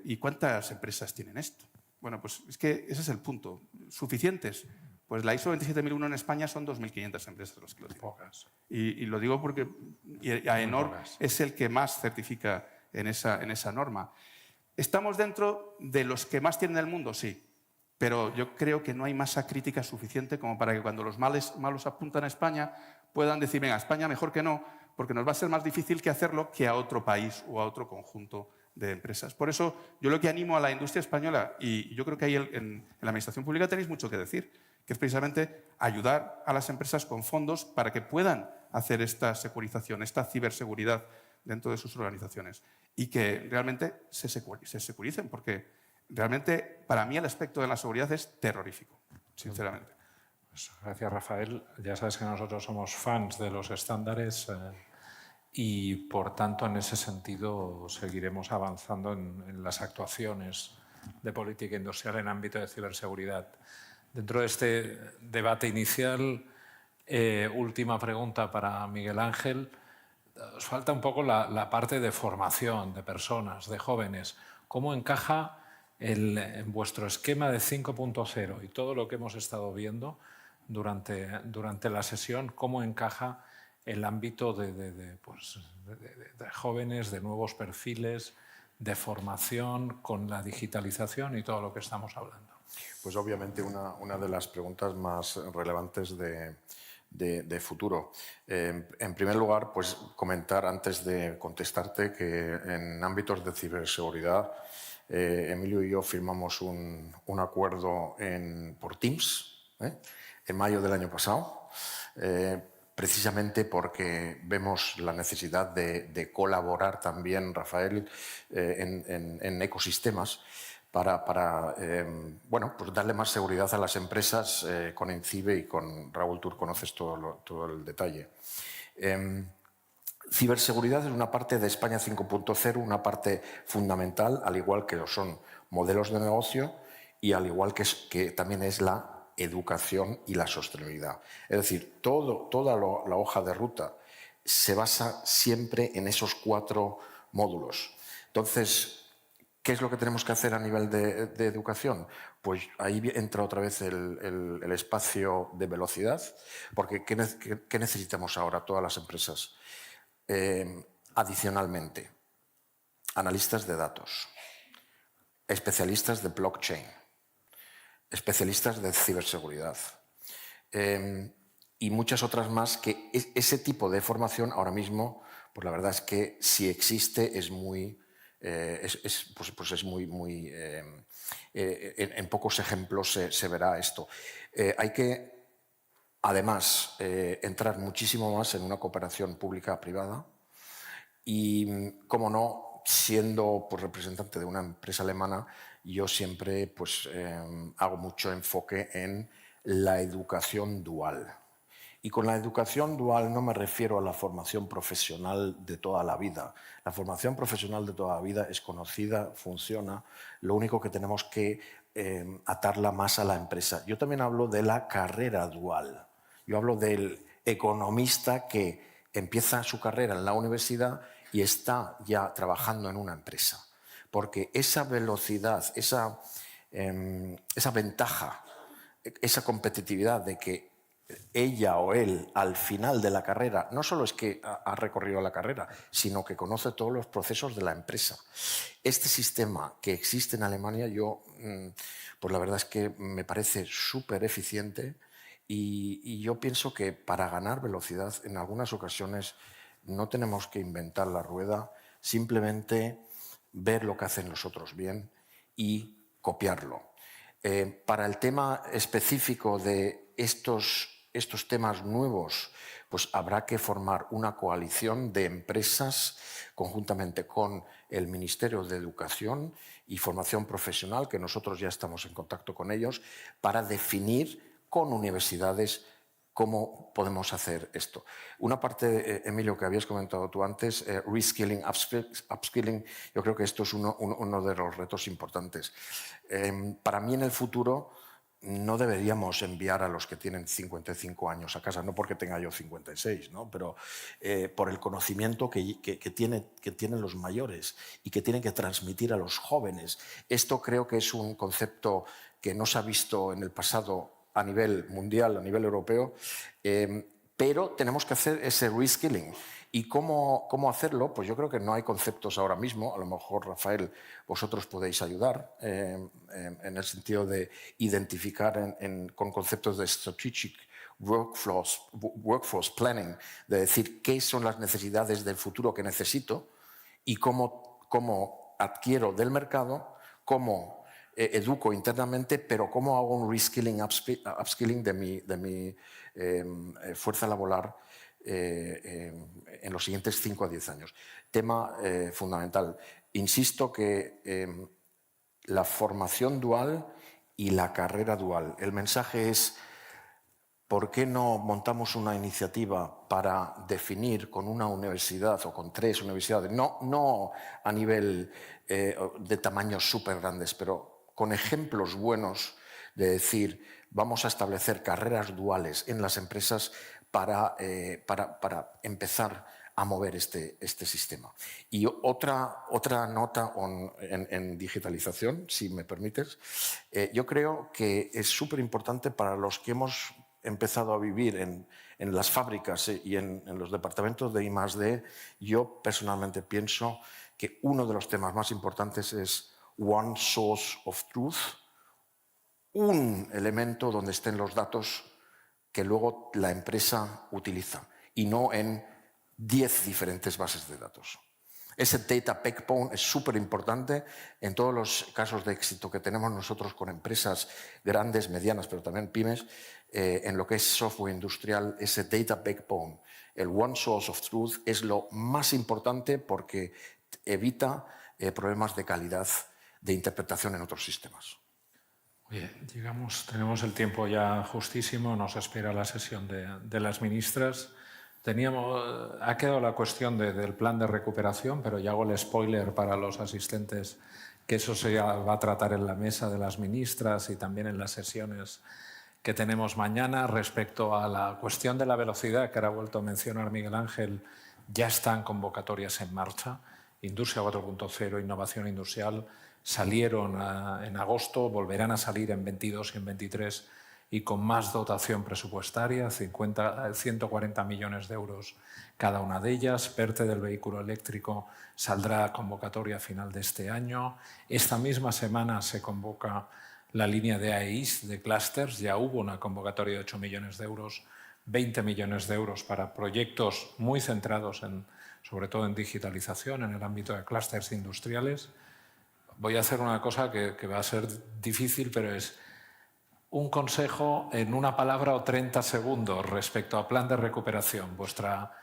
¿y cuántas empresas tienen esto? Bueno, pues es que ese es el punto. ¿Suficientes? Pues la ISO 27001 en España son 2.500 empresas las que lo tienen. Pocas. Y lo digo porque AENOR es el que más certifica en esa norma. ¿Estamos dentro de los que más tienen el mundo? Sí. Pero yo creo que no hay masa crítica suficiente como para que cuando los malos apuntan a España puedan decir, venga, España mejor que no, porque nos va a ser más difícil que hacerlo que a otro país o a otro conjunto de empresas. Por eso yo lo que animo a la industria española, y yo creo que ahí en la administración pública tenéis mucho que decir, que es precisamente ayudar a las empresas con fondos para que puedan hacer esta securización, esta ciberseguridad dentro de sus organizaciones y que realmente se securicen, porque realmente para mí el aspecto de la seguridad es terrorífico, sinceramente. Pues gracias, Rafael. Ya sabes que nosotros somos fans de los estándares y, por tanto, en ese sentido seguiremos avanzando en las actuaciones de política industrial en ámbito de ciberseguridad. Dentro de este debate inicial, última pregunta para Miguel Ángel. Os falta un poco la parte de formación de personas, de jóvenes. ¿Cómo encaja en vuestro esquema de 5.0 y todo lo que hemos estado viendo durante la sesión, cómo encaja el ámbito de jóvenes, de nuevos perfiles, de formación con la digitalización y todo lo que estamos hablando? Pues obviamente una de las preguntas más relevantes de futuro. En primer lugar, pues comentar antes de contestarte que en ámbitos de ciberseguridad, Emilio y yo firmamos un acuerdo por Teams en mayo del año pasado, precisamente porque vemos la necesidad de colaborar también, Rafael, en ecosistemas para pues darle más seguridad a las empresas. Con INCIBE y con Raúl, tú conoces todo el detalle. Ciberseguridad es una parte de España 5.0, una parte fundamental, al igual que lo son modelos de negocio y al igual que también es la educación y la sostenibilidad. Es decir, toda la hoja de ruta se basa siempre en esos 4 módulos. Entonces, ¿qué es lo que tenemos que hacer a nivel de educación? Pues ahí entra otra vez el espacio de velocidad, porque ¿qué necesitamos ahora todas las empresas? Adicionalmente, analistas de datos, especialistas de blockchain, especialistas de ciberseguridad y muchas otras más, que ese tipo de formación ahora mismo, pues la verdad es que si existe es muy... en pocos ejemplos se verá esto. Hay que, además, entrar muchísimo más en una cooperación pública-privada y, como no, siendo pues, representante de una empresa alemana, yo siempre pues, hago mucho enfoque en la educación dual. Y con la educación dual no me refiero a la formación profesional de toda la vida. La formación profesional de toda la vida es conocida, funciona. Lo único que tenemos que atarla más a la empresa. Yo también hablo de la carrera dual. Yo hablo del economista que empieza su carrera en la universidad y está ya trabajando en una empresa. Porque esa velocidad, esa ventaja, esa competitividad de que ella o él al final de la carrera no solo es que ha recorrido la carrera, sino que conoce todos los procesos de la empresa. Este sistema que existe en Alemania, pues la verdad es que me parece súper eficiente y yo pienso que para ganar velocidad en algunas ocasiones no tenemos que inventar la rueda, simplemente ver lo que hacen los otros bien y copiarlo. Para el tema específico de estos temas nuevos, pues habrá que formar una coalición de empresas conjuntamente con el Ministerio de Educación y Formación Profesional, que nosotros ya estamos en contacto con ellos, para definir con universidades cómo podemos hacer esto. Una parte, Emilio, que habías comentado tú antes, reskilling, upskilling, yo creo que esto es uno de los retos importantes. Para mí en el futuro no deberíamos enviar a los que tienen 55 años a casa, no porque tenga yo 56, ¿no? Pero por el conocimiento que tienen los mayores y que tienen que transmitir a los jóvenes. Esto creo que es un concepto que no se ha visto en el pasado a nivel mundial, a nivel europeo, pero tenemos que hacer ese reskilling. ¿Y cómo hacerlo? Pues yo creo que no hay conceptos ahora mismo. A lo mejor, Rafael, vosotros podéis ayudar en el sentido de identificar con conceptos de strategic workforce planning, de decir qué son las necesidades del futuro que necesito y cómo adquiero del mercado, cómo educo internamente, pero cómo hago un reskilling, upskilling de mi fuerza laboral en los siguientes 5 a 10 años. Tema fundamental. Insisto que la formación dual y la carrera dual. El mensaje es, ¿por qué no montamos una iniciativa para definir con una universidad o con 3 universidades, no a nivel de tamaños súper grandes, pero con ejemplos buenos de decir, vamos a establecer carreras duales en las empresas para empezar a mover este sistema? Y otra nota en digitalización, si me permites. Yo creo que es súper importante para los que hemos empezado a vivir en las fábricas y en los departamentos de I+D. Yo personalmente pienso que uno de los temas más importantes es One Source of Truth, un elemento donde estén los datos que luego la empresa utiliza y no en 10 diferentes bases de datos. Ese data backbone es súper importante en todos los casos de éxito que tenemos nosotros con empresas grandes, medianas, pero también pymes, en lo que es software industrial. Ese data backbone, el One Source of Truth, es lo más importante porque evita problemas de calidad de interpretación en otros sistemas. Oye, tenemos el tiempo ya justísimo, nos espera la sesión de las ministras. Ha quedado la cuestión del plan de recuperación, pero ya hago el spoiler para los asistentes que eso se va a tratar en la mesa de las ministras y también en las sesiones que tenemos mañana. Respecto a la cuestión de la velocidad, que ahora ha vuelto a mencionar Miguel Ángel, ya están convocatorias en marcha. Industria 4.0, innovación industrial, salieron en agosto, volverán a salir en 22 y en 23 y con más dotación presupuestaria, 140 millones de euros cada una de ellas. PERTE del vehículo eléctrico saldrá a convocatoria a final de este año. Esta misma semana se convoca la línea de AEIS de clústeres. Ya hubo una convocatoria de 8 millones de euros, 20 millones de euros para proyectos muy centrados sobre todo en digitalización, en el ámbito de clústeres industriales. Voy a hacer una cosa que va a ser difícil, pero es un consejo en una palabra o 30 segundos respecto al plan de recuperación, vuestra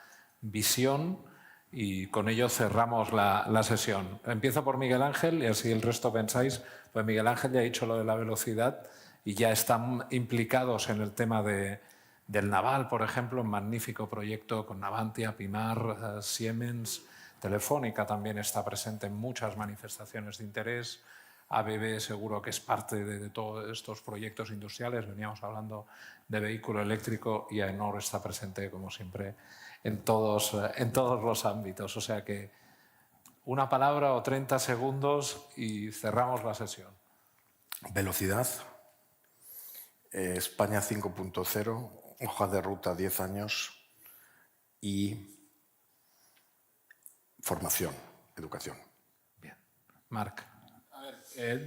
visión, y con ello cerramos la sesión. Empiezo por Miguel Ángel y así el resto pensáis. Pues Miguel Ángel ya ha dicho lo de la velocidad y ya están implicados en el tema del naval, por ejemplo, un magnífico proyecto con Navantia, Pimar, Siemens. Telefónica también está presente en muchas manifestaciones de interés. ABB seguro que es parte de todos estos proyectos industriales. Veníamos hablando de vehículo eléctrico y AENOR está presente, como siempre, en todos los ámbitos. O sea que una palabra o 30 segundos y cerramos la sesión. Velocidad. España 5.0, hoja de ruta 10 años y formación, educación. Bien. Marc.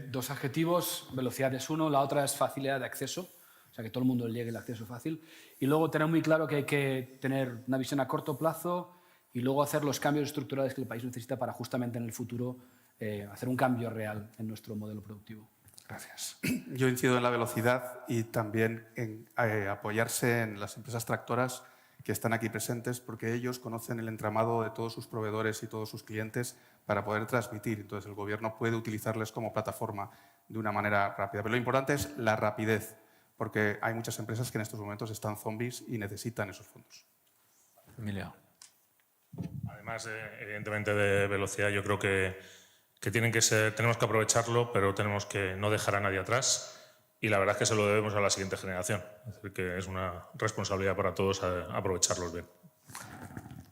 Dos adjetivos, velocidad es uno, la otra es facilidad de acceso, o sea, que todo el mundo le llegue el acceso fácil. Y luego tener muy claro que hay que tener una visión a corto plazo y luego hacer los cambios estructurales que el país necesita para justamente en el futuro hacer un cambio real en nuestro modelo productivo. Gracias. Yo incido en la velocidad y también en apoyarse en las empresas tractoras que están aquí presentes, porque ellos conocen el entramado de todos sus proveedores y todos sus clientes para poder transmitir. Entonces, el Gobierno puede utilizarles como plataforma de una manera rápida. Pero lo importante es la rapidez, porque hay muchas empresas que en estos momentos están zombies y necesitan esos fondos. Emilio. Además, evidentemente, de velocidad, yo creo que tenemos que aprovecharlo, pero tenemos que no dejar a nadie atrás. y la verdad es que se lo debemos a la siguiente generación. Es decir, que es una responsabilidad para todos aprovecharlos bien.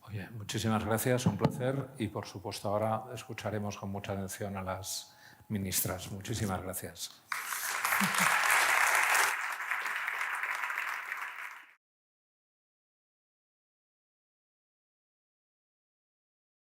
Oye, muchísimas gracias, un placer y por supuesto ahora escucharemos con mucha atención a las ministras. Muchísimas gracias.